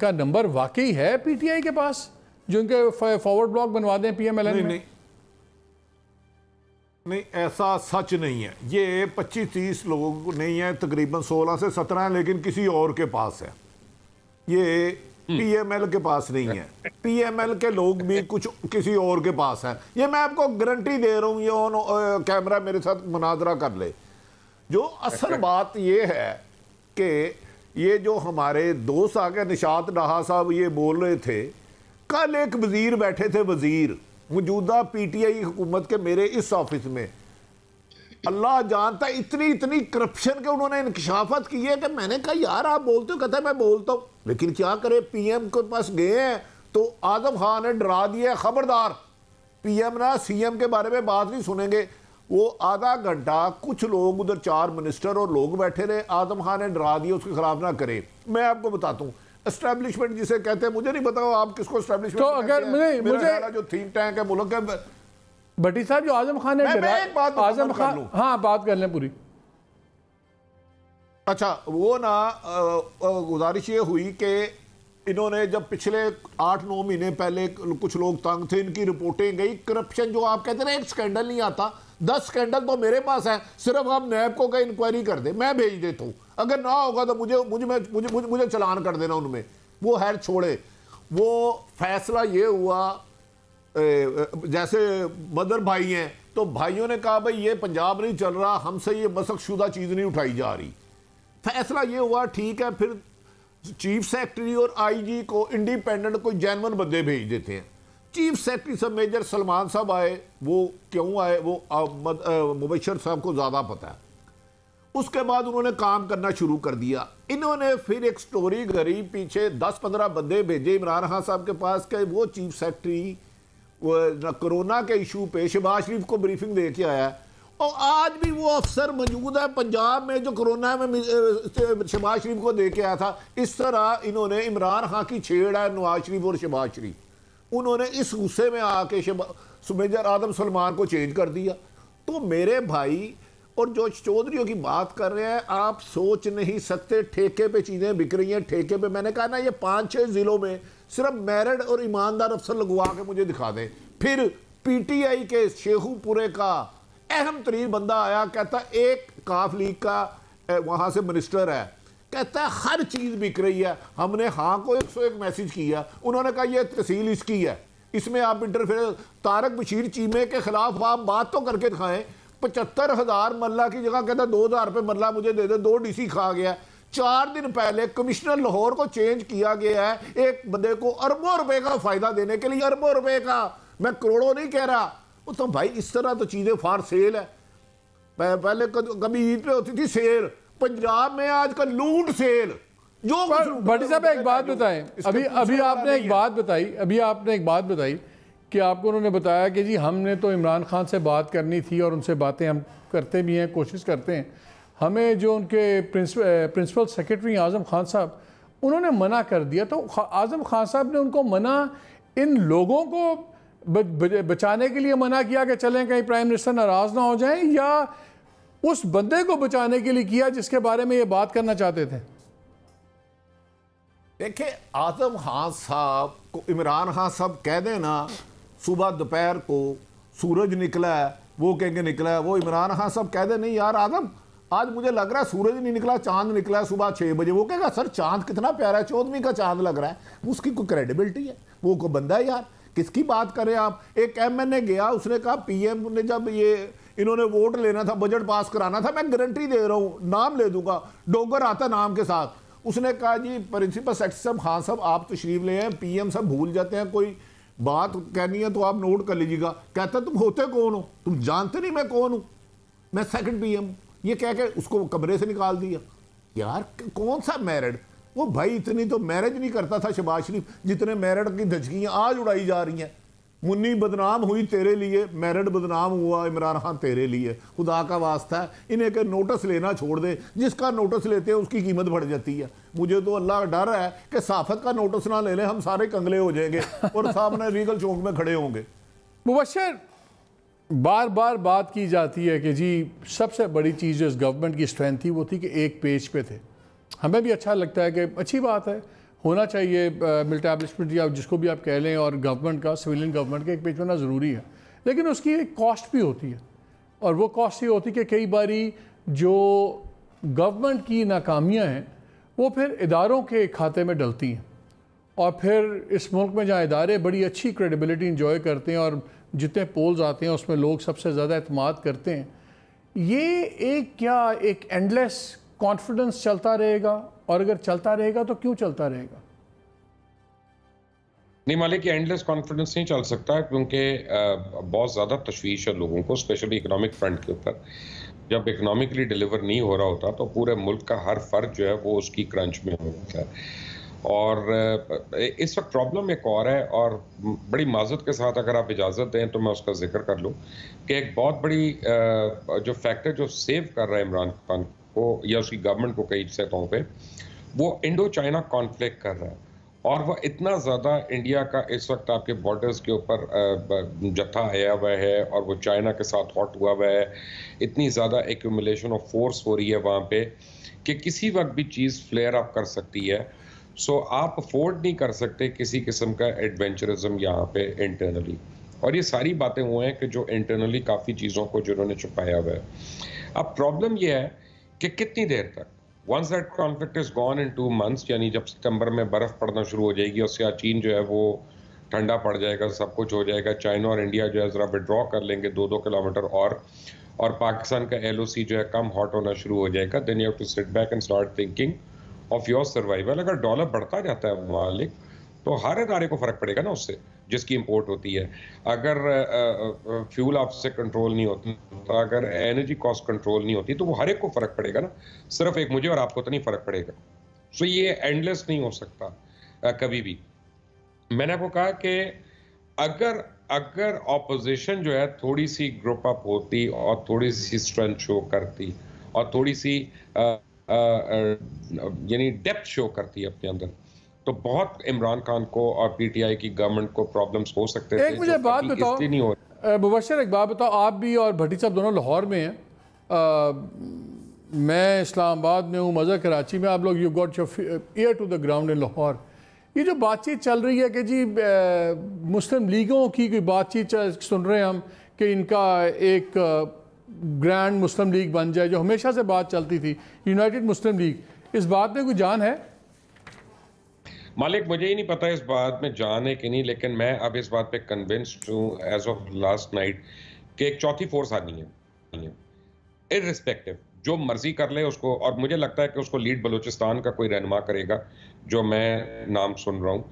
Speaker 1: का नंबर वाकई है PTI के पास जो इनके फॉरवर्ड ब्लॉक बनवा दें PMLN में?
Speaker 6: नहीं, ऐसा सच नहीं है। ये 25-30 लोग नहीं है, तकरीबन 16 से 17 है, लेकिन किसी और के पास है। ये PML के पास नहीं है। PML के लोग भी कुछ किसी और के पास है। ये मैं आपको गारंटी दे रहा हूँ, ये कैमरा मेरे साथ मुनाजरा कर ले। जो असल बात ये है कि ये जो हमारे दोस्त आगे निशात डाहा साहब ये बोल रहे थे, कल एक वजीर बैठे थे, वजीर मौजूदा PTI हुकूमत के मेरे इस ऑफिस में, अल्लाह जानता है इतनी करप्शन के उन्होंने इंकशाफत की है कि मैंने कहा यार आप बोलते हो, कहता है मैं बोलता हूँ, लेकिन क्या करे, PM के पास गए हैं तो आजम खान ने डरा दिया, खबरदार PM ना CM के बारे में बात नहीं सुनेंगे। वो आधा घंटा कुछ लोग उधर 4 मिनिस्टर और लोग बैठे रहे, आजम खान ने डरा दिया उसके खिलाफ ना करे। मैं आपको बताता हूँ एस्टैब्लिशमेंट जिसे कहते हैं, मुझे नहीं बताओ आप किसको एस्टैब्लिशमेंट,
Speaker 1: तो अगर मुझे
Speaker 6: जो थिंक टैंक है मुल्क है।
Speaker 1: भट्टी साहब जो आजम खान ने आजम खान, हाँ बात कर लें पूरी।
Speaker 6: अच्छा, वो ना गुजारिश ये हुई कि इन्होंने जब पिछले 8-9 महीने पहले कुछ लोग तंग थे, इनकी रिपोर्टें गई, करप्शन जो आप कहते हैं एक स्कैंडल नहीं आता, 10 स्कैंडल तो मेरे पास है, सिर्फ आप नैब को इंक्वायरी कर दे, मैं भेज देता हूँ, अगर ना होगा तो मुझे चलान कर देना उनमें। वो खैर छोड़े, वो फैसला ये हुआ, जैसे मदर भाई हैं तो भाइयों ने कहा भाई ये पंजाब नहीं चल रहा, हमसे ये मसकशुदा चीज़ नहीं उठाई जा रही। फैसला ये हुआ ठीक है, फिर चीफ सेक्रेटरी और IG को इंडिपेंडेंट कोई जेन्युइन बंदे भेज देते हैं। चीफ सेक्रेटरी सब मेजर सलमान साहब आए, वो क्यों आए वो मुबशर साहब को ज़्यादा पता है। उसके बाद उन्होंने काम करना शुरू कर दिया। इन्होंने फिर एक स्टोरी करी, पीछे 10-15 बंदे भेजे इमरान खान साहब के पास के वो चीफ सेक्रेटरी कोरोना के इशू पे शहबाज शरीफ को ब्रीफिंग दे के आया, और आज भी वो अफसर मौजूद है पंजाब में जो कोरोना में शहबाज शरीफ को दे के आया था। इस तरह इन्होंने इमरान खान की छेड़ है नवाज शरीफ और शहबाज शरीफ, उन्होंने इस गुस्से में आके मेजर आदम सलमान को चेंज कर दिया। तो मेरे भाई और जो चौधरीयों की बात कर रहे हैं, आप सोच नहीं सकते ठेके पे चीज़ें बिक रही हैं, ठेके पे। मैंने कहा ना ये 5-6 ज़िलों में सिर्फ मेरिट और ईमानदार अफसर लगवा के मुझे दिखा दें। फिर PTI के शेखुपुरे का अहम तरीन बंदा आया, कहता एक काफ लीग का वहाँ से मिनिस्टर है, कहता है हर चीज़ बिक रही है। हमने हाँ को 101 मैसेज किया, उन्होंने कहा ये तहसील इसकी है, इसमें आप इंटरफेयर। तारक बशीर चीमे के खिलाफ आप बात तो करके दिखाएं। 75,000 मरला की जगह कहता 2,000 रुपये मरला मुझे दे दे, 2 DC खा गया। 4 दिन पहले कमिश्नर लाहौर को चेंज किया गया है एक बंदे को अरबों रुपए का फायदा देने के लिए, अरबों रुपए का, मैं करोड़ों नहीं कह रहा। तो भाई इस तरह तो चीजें फार सेल है। पहले कभी ईद पे होती थी सेल, पंजाब में आजकल लूट सेल। जो
Speaker 1: भट्टी साहब एक बात बताएं, अभी आपने एक बात बताई कि आपको उन्होंने बताया कि जी हमने तो इमरान खान से बात करनी थी और उनसे बातें हम करते भी हैं, कोशिश करते हैं, हमें जो उनके प्रिंसिपल सेक्रेटरी आज़म खान साहब उन्होंने मना कर दिया। तो आज़म खान साहब ने उनको मना इन लोगों को बचाने के लिए मना किया कि चलें कहीं प्राइम मिनिस्टर नाराज़ ना हो जाएं, या उस बंदे को बचाने के लिए किया जिसके बारे में ये बात करना चाहते थे?
Speaker 6: देखिए, आज़म खान साहब को इमरान खान साहब कह देना सुबह दोपहर को सूरज निकला है, वो कहेंगे निकला है, वो इमरान खान साहब कह दे नहीं यार आज़म आज मुझे लग रहा है सूरज नहीं निकला, चांद निकला है सुबह 6 बजे, वो कहेगा सर चांद कितना प्यारा है, 14वीं का चांद लग रहा है। उसकी कोई क्रेडिबिलिटी है? वो कोई बंदा है यार, किसकी बात करें आप? एक MNA गया, उसने कहा PM ने जब ये इन्होंने वोट लेना था, बजट पास कराना था, मैं गारंटी दे रहा हूँ, नाम ले दूंगा, डोगर आता नाम के साथ। उसने कहा जी प्रिंसिपल सेक्रेटरी साहब खान साहब आप तशरीफ ले आए, PM साहब भूल जाते हैं, कोई बात कहनी है तो आप नोट कर लीजिएगा। कहता तुम होते कौन हो? तुम जानते नहीं मैं कौन हूं? मैं सेकंड PM। ये कह के उसको कमरे से निकाल दिया। यार कौन सा मैरिड? वो भाई इतनी तो मैरिज नहीं करता था शहबाज शरीफ जितने मैरिड की धजकियां आज उड़ाई जा रही हैं। मुन्नी बदनाम हुई तेरे लिए, मैरिड बदनाम हुआ इमरान खान तेरे लिए। खुदा का वास्ता है इन्हें के नोटिस लेना छोड़ दे, जिसका नोटिस लेते हैं उसकी कीमत बढ़ जाती है। मुझे तो अल्लाह का डर है कि साफत का नोटिस ना ले लें, हम सारे कंगले हो जाएंगे और सामने रीगल चौक में खड़े होंगे।
Speaker 1: मुबशर, बार बार बात की जाती है कि जी सबसे बड़ी चीज़ जो इस गवर्नमेंट की स्ट्रेंथ थी वो थी कि एक पेज पे थे। हमें भी अच्छा लगता है कि अच्छी बात है, होना चाहिए मिलिट्री एब्लिशमेंट या जिसको भी आप कह लें, और गवर्नमेंट का, सिविलियन गवर्नमेंट का एक पेज होना ज़रूरी है। लेकिन उसकी एक कॉस्ट भी होती है, और वो कॉस्ट ये होती है कि कई बारी जो गवर्नमेंट की नाकामियाँ हैं वो फिर इदारों के खाते में डलती हैं, और फिर इस मुल्क में जहाँ इदारे बड़ी अच्छी क्रेडिबिलिटी इंजॉय करते हैं और जितने पोल्स आते हैं उसमें लोग सबसे ज़्यादा एतमाद करते हैं, ये एक क्या एक एंडलेस कॉन्फिडेंस चलता रहेगा? और अगर चलता रहेगा तो क्यों चलता रहेगा?
Speaker 7: नहीं मालिक, ये एंडलेस कॉन्फिडेंस नहीं चल सकता, क्योंकि बहुत ज़्यादा तशवीश है लोगों को, स्पेशली इकोनॉमिक फ्रंट के ऊपर। जब इकोनॉमिकली डिलीवर नहीं हो रहा होता तो पूरे मुल्क का हर फर्द जो है वो उसकी क्रंच में होता है। और इस वक्त प्रॉब्लम एक और है, और बड़ी माजरत के साथ अगर आप इजाज़त दें तो मैं उसका जिक्र कर लूँ कि एक बहुत बड़ी जो फैक्टर जो सेव कर रहा है इमरान खान को या उसकी गवर्नमेंट को कई सतहों पे, वो इंडो चाइना कॉन्फ्लिक्ट कर रहा है। और वह इतना ज़्यादा इंडिया का इस वक्त आपके बॉर्डर्स के ऊपर जत्था आया हुआ है और वो चाइना के साथ हॉट हुआ हुआ है, इतनी ज़्यादा एक्यूमुलेशन ऑफ फोर्स हो रही है वहाँ पे कि किसी वक्त भी चीज़ फ्लेयर अप कर सकती है। सो आप अफोर्ड नहीं कर सकते किसी किस्म का एडवेंचरिज्म यहाँ पे इंटरनली। और ये सारी बातें हुए हैं कि जो इंटरनली काफ़ी चीज़ों को जिन्होंने छुपाया हुआ है। अब प्रॉब्लम ये है कि कितनी देर तक, once that conflict is gone in 2 months, यानी जब सितंबर में बर्फ़ पड़ना शुरू हो जाएगी और सियाचिन जो है वो ठंडा पड़ जाएगा, सब कुछ हो जाएगा, चाइना और इंडिया जो है ज़रा विड्रॉ कर लेंगे 2-2 किलोमीटर और पाकिस्तान का LOC जो है कम हॉट होना शुरू हो जाएगा, then you have to sit back and start thinking of your survival. अगर डॉलर बढ़ता जाता है मालिक तो हर इदारे को फ़र्क पड़ेगा ना उससे, जिसकी इंपोर्ट होती है। अगर फ्यूल आपसे कंट्रोल नहीं होता, अगर एनर्जी कॉस्ट कंट्रोल नहीं होती, तो वो हर एक को फ़र्क पड़ेगा ना, सिर्फ एक मुझे और आपको तो नहीं फ़र्क पड़ेगा। सो ये एंडलेस नहीं हो सकता कभी भी। मैंने आपको कहा कि अगर ऑपोजिशन जो है थोड़ी सी ग्रुप अप होती और थोड़ी सी स्ट्रेंथ शो करती और थोड़ी सी यानी डेप्थ शो करती है अपने अंदर, तो बहुत इमरान खान को और PTI की गवर्नमेंट को प्रॉब्लम्स हो सकते थे।
Speaker 1: एक मुझे बात बताओ मुबशर, एक बात बताओ, आप भी और भट्टी साहब दोनों लाहौर में हैं, मैं इस्लामाबाद में हूँ, मज़ा कराची में, आप लोग you got your ear to the ground in Lahore. ये जो बातचीत चल रही है कि जी मुस्लिम लीगों की कोई बातचीत सुन रहे हैं हम कि इनका एक ग्रैंड मुस्लिम लीग बन जाए, जो हमेशा से बात चलती थी, यूनाइटेड मुस्लिम लीग, इस बात में कोई जान है?
Speaker 7: मालिक मुझे ही नहीं पता इस बात में जान है कि नहीं, लेकिन मैं अब इस बात पे कन्विंस्ड हूँ एज ऑफ लास्ट नाइट कि एक चौथी फोर्स आनी है, इररिस्पेक्टिव जो मर्जी कर ले उसको। और मुझे लगता है कि उसको लीड बलूचिस्तान का कोई रहनुमा करेगा, जो मैं नाम सुन रहा हूँ,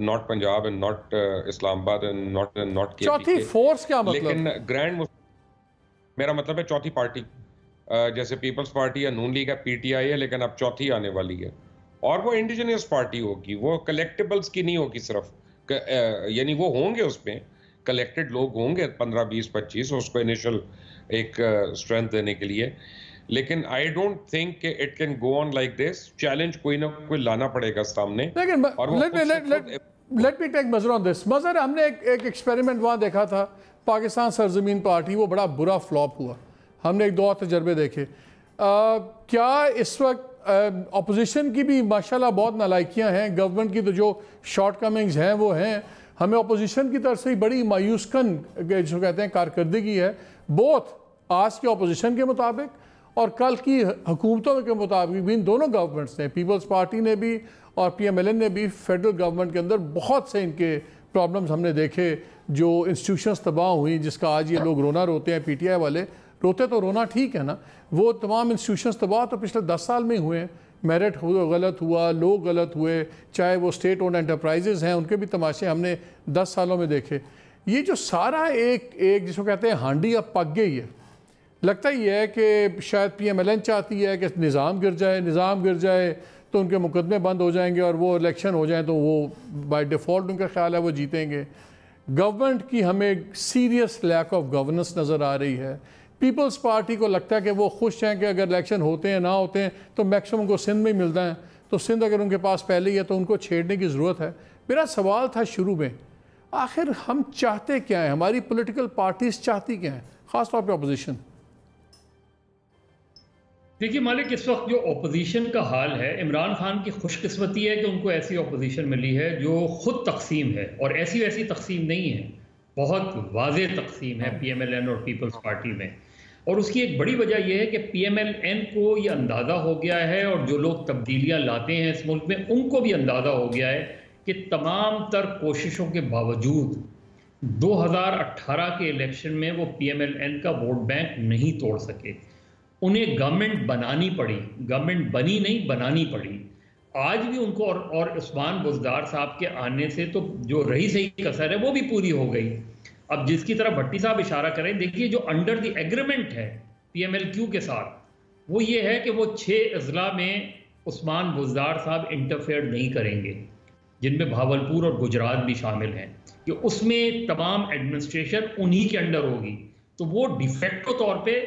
Speaker 7: not Punjab and not Islamabad and not
Speaker 1: चौथी फोर्स क्या मतलब?
Speaker 7: लेकिन ग्रैंड, मेरा मतलब है चौथी पार्टी, जैसे पीपल्स पार्टी या नून लीग है, PTI है, लेकिन अब चौथी आने वाली है, और वो इंडिजिनियस पार्टी होगी, वो कलेक्टिबल्स की नहीं होगी सिर्फ, यानी वो होंगे, उसमें कलेक्टेड लोग होंगे 15, 20, 25 उसको इनिशियल एक स्ट्रेंथ देने के लिए, लेकिन आई डोंट थिंक कि it can go on like this. Challenge कोई ना कोई लाना पड़ेगा सामने।
Speaker 1: लेकिन लेट मी टेक मजर ऑन दिस। मजर, हमने एक एक्सपेरिमेंट वहाँ देखा था, पाकिस्तान सरजमीन पार्टी, वो बड़ा बुरा फ्लॉप हुआ। हमने एक दो और तजर्बे देखे। क्या इस वक्त अपोजिशन की भी माशाल्लाह बहुत नालायकियाँ हैं, गवर्नमेंट की तो जो शॉर्ट कमिंग्स हैं वो हैं, हमें अपोजिशन की तरफ से ही बड़ी मायूसकन जो कहते हैं कारकर्दगी है, बोथ आज के अपोजिशन के मुताबिक और कल की हुकूमतों के मुताबिक भी। इन दोनों गवर्नमेंट्स ने, पीपल्स पार्टी ने भी और PMLN ने भी, फेडरल गवर्नमेंट के अंदर बहुत से इनके प्रॉब्लम्स हमने देखे, जो इंस्टीट्यूशंस तबाह हुई, जिसका आज ये लोग रोना रोते हैं, PTI वाले रोते तो रोना ठीक है ना, वो तमाम इंस्टीट्यूशंस तबाह तो पिछले 10 साल में हुए हैं। मेरिट गलत हुआ, लोग गलत हुए, चाहे वो स्टेट ओन्ड एंटरप्राइजेज़ हैं, उनके भी तमाशे हमने 10 सालों में देखे। ये जो सारा एक जिसको कहते हैं हांडी अब पक गई है। लगता ही है कि शायद PMLN चाहती है कि निज़ाम गिर जाए तो उनके मुकदमे बंद हो जाएंगे और वो इलेक्शन हो जाए तो वो बाय डिफ़ॉल्ट उनका ख्याल है वो जीतेंगे। गवर्नमेंट की हमें सीरियस लैक ऑफ गवर्नेंस नज़र आ रही है। पीपल्स पार्टी को लगता है कि वो खुश हैं कि अगर इलेक्शन होते हैं ना होते हैं तो मैक्सिमम को सिंध में ही मिलता है, तो सिंध अगर उनके पास पहले ही है तो उनको छेड़ने की ज़रूरत है। मेरा सवाल था शुरू में, आखिर हम चाहते क्या हैं, हमारी पॉलिटिकल पार्टीज चाहती क्या हैं, ख़ासतौर पर अपोजिशन?
Speaker 8: देखिए मालिक, इस वक्त जो अपोजिशन का हाल है, इमरान खान की खुशकिस्मती है कि उनको ऐसी अपोजिशन मिली है जो खुद तकसीम है, और ऐसी वैसी तकसीम नहीं है, बहुत वाज़ेह तकसीम है PMLN और पीपल्स पार्टी में। और उसकी एक बड़ी वजह यह है कि PMLN को ये अंदाज़ा हो गया है, और जो लोग तब्दीलियाँ लाते हैं इस मुल्क में उनको भी अंदाज़ा हो गया है कि तमाम तर कोशिशों के बावजूद 2018 के इलेक्शन में वो PMLN का वोट बैंक नहीं तोड़ सके। उन्हें गवर्नमेंट बनानी पड़ी, गवर्नमेंट बनी नहीं, बनानी पड़ी। आज भी उनको और उस्मान बुज़दार साहब के आने से तो जो रही सही कसर है वो भी पूरी हो गई। अब जिसकी तरफ भट्टी साहब इशारा करें, देखिए जो अंडर द एग्रीमेंट है PMLQ के साथ, वो ये है कि वो 6 अजला में उस्मान बुज़दार साहब इंटरफेयर नहीं करेंगे, जिनमें भावलपुर और गुजरात भी शामिल हैं, कि उसमें तमाम एडमिनिस्ट्रेशन उन्हीं के अंडर होगी। तो वो डिफेक्टो तौर पे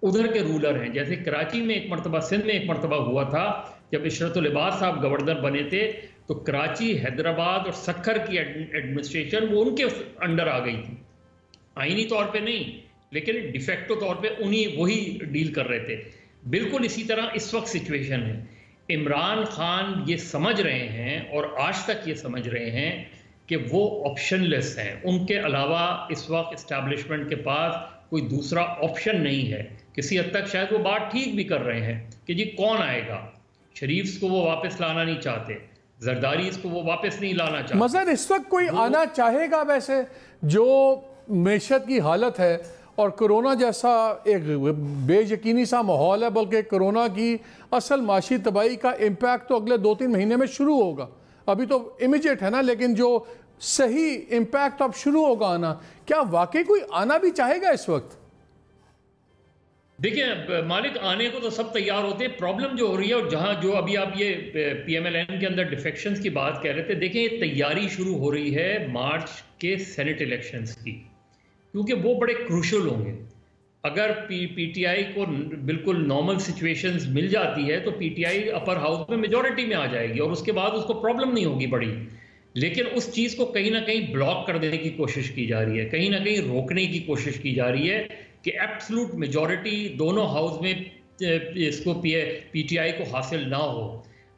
Speaker 8: उधर के रूलर हैं। जैसे कराची में एक मरतबा, सिंध में एक मरतबा हुआ था, जब इशरतुल इबाद साहब गवर्नर बने थे तो कराची, हैदराबाद और सक्खर की एडमिनिस्ट्रेशन वो उनके अंडर आ गई थी, आईनी तौर पे नहीं लेकिन डिफेक्टो तौर पे वही डील कर रहे थे। बिल्कुल इसी तरह इस वक्त सिचुएशन है। इमरान खान ये समझ रहे हैं और आज तक ये समझ रहे हैं कि वो ऑप्शनलेस हैं, उनके अलावा इस वक्त इस्टेब्लिशमेंट के पास कोई दूसरा ऑप्शन नहीं है। किसी हद तक शायद वो बात ठीक भी कर रहे हैं कि जी कौन आएगा, शरीफ को वो वापस लाना नहीं चाहते, जरदारी इसको वो वापस नहीं लाना चाहते।
Speaker 1: मज़र इस वक्त कोई आना चाहेगा वैसे, जो मैशत की हालत है और कोरोना जैसा एक बेयकीनी सा माहौल है, बल्कि कोरोना की असल माशी तबाही का इम्पैक्ट तो अगले 2-3 महीने में शुरू होगा। अभी तो इमीडिएट है ना, लेकिन जो सही इम्पैक्ट अब शुरू होगा आना, क्या वाकई कोई आना भी चाहेगा इस वक्त?
Speaker 8: देखिए मालिक, आने को तो सब तैयार होते हैं। प्रॉब्लम जो हो रही है, और जहां जो अभी आप ये PMLN के अंदर डिफेक्शंस की बात कह रहे थे, देखिए ये तैयारी शुरू हो रही है मार्च के सेनेट इलेक्शंस की, क्योंकि वो बड़े क्रूशल होंगे। अगर PTI को बिल्कुल नॉर्मल सिचुएशंस मिल जाती है तो PTI अपर हाउस में मेजॉरिटी में आ जाएगी और उसके बाद उसको प्रॉब्लम नहीं होगी बड़ी। लेकिन उस चीज़ को कहीं ना कहीं ब्लॉक कर देने की कोशिश की जा रही है, कहीं ना कहीं रोकने की कोशिश की जा रही है कि एब्सोल्यूट मेजॉरिटी दोनों हाउस में इसको PTI को हासिल ना हो।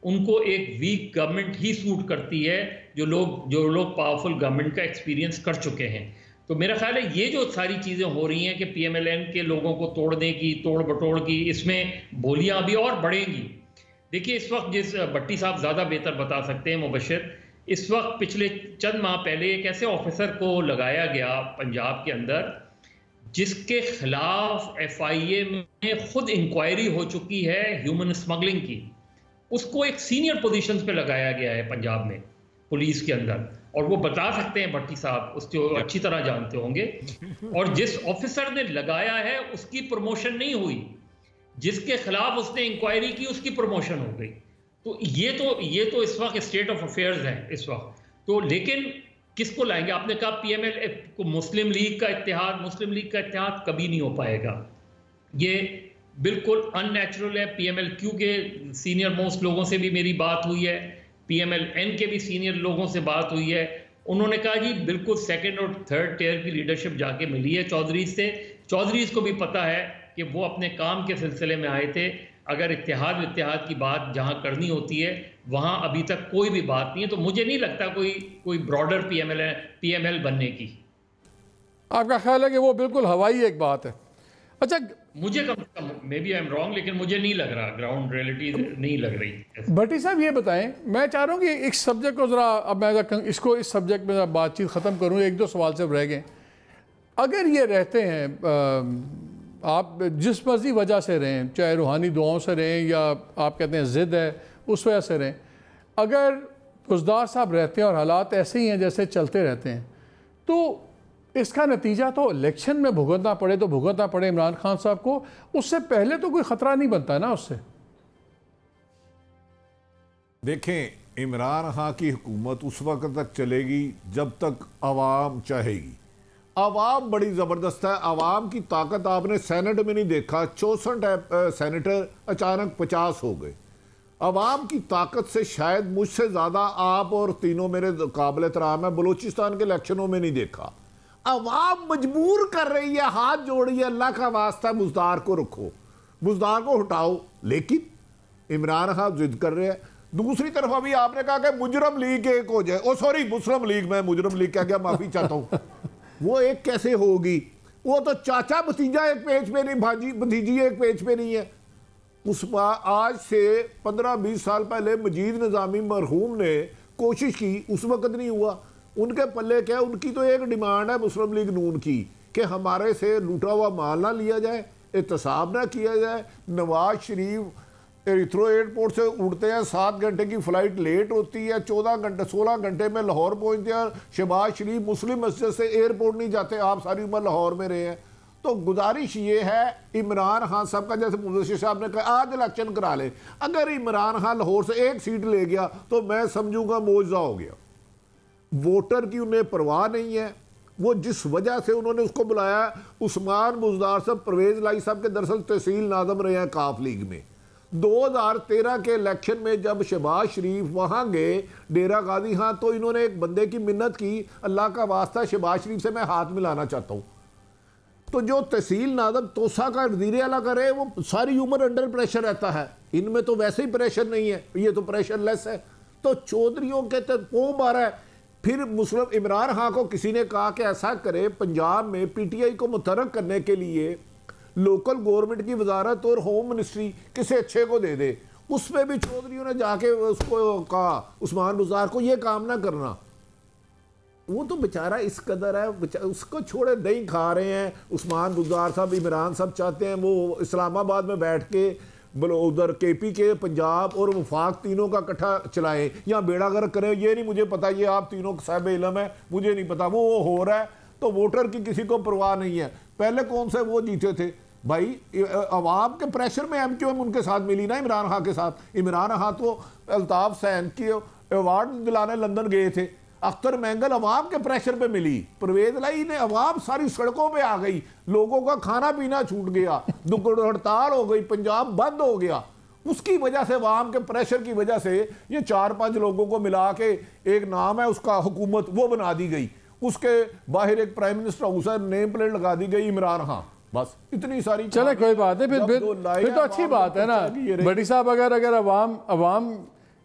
Speaker 8: उनको एक वीक गवर्नमेंट ही सूट करती है, जो लोग पावरफुल गवर्नमेंट का एक्सपीरियंस कर चुके हैं। तो मेरा ख्याल है ये जो सारी चीज़ें हो रही हैं कि PMLN के लोगों को तोड़ने की, तोड़ बटोड़ की, इसमें बोलियां अभी और बढ़ेंगी। देखिए इस वक्त जिस भट्टी साहब ज़्यादा बेहतर बता सकते हैं मुबशिर, इस वक्त पिछले चंद माह पहले एक ऐसे ऑफिसर को लगाया गया पंजाब के अंदर जिसके खिलाफ FIA में खुद इंक्वायरी हो चुकी है ह्यूमन स्मगलिंग की। उसको एक सीनियर पोजीशंस पे लगाया गया है पंजाब में पुलिस के अंदर, और वो बता सकते हैं भट्टी साहब, उसको अच्छी तरह जानते होंगे। और जिस ऑफिसर ने लगाया है उसकी प्रमोशन नहीं हुई, जिसके खिलाफ उसने इंक्वायरी की उसकी प्रमोशन हो गई। तो ये तो इस वक्त स्टेट ऑफ अफेयर्स है इस वक्त। तो लेकिन किसको लाएंगे? आपने कहा पीएमएल को मुस्लिम लीग का इत्तेहाद कभी नहीं हो पाएगा। ये बिल्कुल अननेचुरल है। पीएमएल-क्यू के सीनियर मोस्ट लोगों से भी मेरी बात हुई है, पीएमएल-एन के भी सीनियर लोगों से बात हुई है। उन्होंने कहा जी बिल्कुल सेकंड और थर्ड टियर की लीडरशिप जाके मिली है चौधरी से। चौधरी को भी पता है कि वो अपने काम के सिलसिले में आए थे। अगर इत्तेहाद की बात जहां करनी होती है वहां अभी तक कोई भी बात नहीं है, तो मुझे नहीं लगता कोई ब्रॉडर पीएमएल बनने की।
Speaker 1: आपका ख्याल है कि वो बिल्कुल हवाई एक बात है? अच्छा,
Speaker 8: मुझे कम से कम, may be I am wrong, लेकिन मुझे नहीं लग रहा, ग्राउंड रियलिटी नहीं लग रही।
Speaker 1: भट्टी साहब ये बताएं, मैं चाह रहा हूँ कि इस सब्जेक्ट को ज़रा, अब मैं इसको इस सब्जेक्ट में बातचीत ख़त्म करूँ, एक दो सवाल सिर्फ रह गए। अगर ये रहते हैं, आप जिस मर्जी वजह से रहें, चाहे रूहानी दुआओं से रहें या आप कहते हैं ज़िद है उस वजह से रहें, अगर बुज़दार साहब रहते हैं और हालात ऐसे ही हैं जैसे चलते रहते हैं, तो इसका नतीजा तो इलेक्शन में भुगतना पड़े तो भुगतना पड़े इमरान खान साहब को, उससे पहले तो कोई ख़तरा नहीं बनता ना उससे।
Speaker 6: देखें, इमरान खान की हुकूमत उस वक्त तक चलेगी जब तक आवाम चाहेगी। आवाम बड़ी ज़बरदस्त है। आवाम की ताकत आपने सेनेट में नहीं देखा, 64 सेनेटर अचानक 50 हो गए। आवाम की ताकत से शायद मुझसे ज़्यादा आप और तीनों मेरे काबिल एहतराम है, बलूचिस्तान के इलेक्शनों में नहीं देखा। आवाम मजबूर कर रही है, हाथ जोड़िए, अल्लाह का वास्ता बुज़दार को रखो, बुज़दार को हटाओ, लेकिन इमरान खान जिद कर रहे हैं। दूसरी तरफ अभी आपने कहा कि मुजरम लीग एक हो जाए, ओ सॉरी मुस्लिम लीग, मैं मुजरम लीग क्या माफी चाहता हूँ, वो एक कैसे होगी? वो तो चाचा भतीजा एक पेज पे नहीं, भाजी भतीजी एक पेज पे नहीं है। उस आज से 15-20 साल पहले मजीद निज़ामी मरहूम ने कोशिश की, उस वक्त नहीं हुआ। उनके पल्ले क्या, उनकी तो एक डिमांड है मुस्लिम लीग नून की कि हमारे से लूटा हुआ माल ना लिया जाए, एहतसाब ना किया जाए। नवाज शरीफ एरिथ्रो एयरपोर्ट से उड़ते हैं, 7 घंटे की फ़्लाइट लेट होती है, 16 घंटे में लाहौर पहुंचते हैं। शहबाज शरीफ मुस्लिम मस्जिद से एयरपोर्ट नहीं जाते, आप सारी उम्र लाहौर में रहे हैं। तो गुजारिश ये है इमरान खान साहब का, जैसे मुबशिर साहब ने कहा आज इलेक्शन करा ले, अगर इमरान खान लाहौर से एक सीट ले गया तो मैं समझूंगा मौजज़ा हो गया। वोटर की उन्हें परवाह नहीं है। वो जिस वजह से उन्होंने उसको बुलाया, उस्मान बुज़दार साहब, परवेज़ लाई साहब के दरअसल तहसील नाज़म रहे हैं काफ लीग में। 2013 के इलेक्शन में जब शहबाज शरीफ वहाँ गए डेरा गाजी खां, तो इन्होंने एक बंदे की मिन्नत की, अल्लाह का वास्ता शहबाज शरीफ से मैं हाथ मिलाना चाहता हूँ। तो जो तहसील नाज़म तोसा का वज़ीर आला करे, वो सारी उम्र अंडर प्रेशर रहता है। इनमें तो वैसे ही प्रेशर नहीं है, ये तो प्रेशर लेस है। तो चौधरीयों के तो पों मारा है। फिर मुस्लिम इमरान खान को किसी ने कहा कि ऐसा करे, पंजाब में पीटीआई को मुतहर्रिक करने के लिए लोकल गवर्नमेंट की वजारत और होम मिनिस्ट्री किसी अच्छे को दे दे। उसमें भी चौधरीयों ने जाके उसको कहा, उस्मान बुज़दार को, ये काम ना करना। वो तो बेचारा इस कदर है, उसको छोड़े दही खा रहे हैं। उस्मान बुज़दार साहब, इमरान साहब चाहते हैं वो इस्लामाबाद में बैठ के उधर केपी के, पंजाब और वफाक तीनों का इकट्ठा चलाएं या बेड़ा गर्क करें। ये नहीं मुझे पता, ये आप तीनों साहिब इल्म है, मुझे नहीं पता। वो हो रहा है तो वोटर की किसी को परवाह नहीं है। पहले कौन से वो जीते थे भाई, अवाम के प्रेशर में एमक्यूएम उनके साथ मिली ना इमरान खान के साथ। इमरान खान तो अल्ताफ सैन की अवार्ड दिलाने लंदन गए थे, अख्तर मैंगल अवाम के प्रेशर पे मिली। परवेज लाई ने, अवाम सारी सड़कों पे आ गई, लोगों का खाना पीना छूट गया, हड़ताल हो गई, पंजाब बंद हो गया। उसकी वजह से, अवाम के प्रेशर की वजह से ये 4-5 लोगों को मिला के एक नाम है उसका हुकूमत, वो बना दी गई। उसके बाहर एक प्राइम मिनिस्टर हाउस है, नेम प्लेट लगा दी गई इमरान खान। बस इतनी सारी,
Speaker 1: चले कोई बात है, फिर तो अच्छी बात है ना बड़ी साहब। अगर अवाम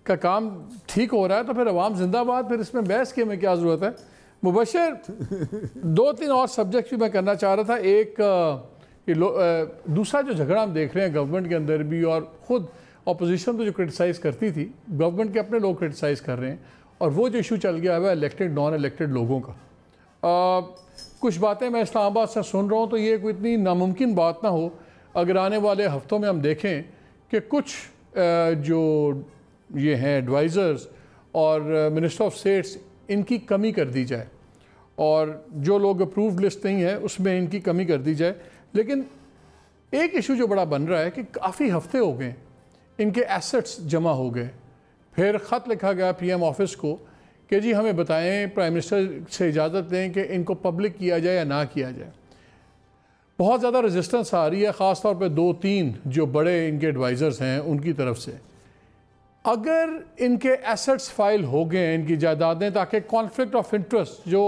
Speaker 1: का काम ठीक हो रहा है तो फिर अवाम जिंदाबाद, फिर इसमें बहस की हमें क्या ज़रूरत है। मुबशिर 2-3 और सब्जेक्ट भी मैं करना चाह रहा था। एक दूसरा जो झगड़ा हम देख रहे हैं गवर्नमेंट के अंदर भी, और ख़ुद अपोजिशन तो जो क्रिटिसाइज़ करती थी, गवर्नमेंट के अपने लोग क्रिटिसाइज़ कर रहे हैं, और वो जो इशू चल गया है इलेक्टेड नॉन इलेक्टेड लोगों का। कुछ बातें मैं इस्लामाबाद से सुन रहा हूँ, तो ये कोई इतनी नामुमकिन बात ना हो अगर आने वाले हफ्तों में हम देखें कि कुछ जो ये हैं एडवाइज़र्स और मिनिस्टर ऑफ स्टेट्स, इनकी कमी कर दी जाए, और जो लोग अप्रूव्ड लिस्ट नहीं है उसमें इनकी कमी कर दी जाए। लेकिन एक इशू जो बड़ा बन रहा है कि काफ़ी हफ्ते हो गए इनके एसेट्स जमा हो गए। फिर ख़त लिखा गया पीएम ऑफिस को कि जी हमें बताएं, प्राइम मिनिस्टर से इजाज़त दें कि इनको पब्लिक किया जाए या ना किया जाए। बहुत ज़्यादा रेजिस्टेंस आ रही है, ख़ास तौर पे 2-3 जो बड़े इनके एडवाइज़र्स हैं उनकी तरफ से। अगर इनके एसेट्स फाइल हो गए, इनकी जायदादें, ताकि कॉन्फ्लिक्ट ऑफ इंटरेस्ट जो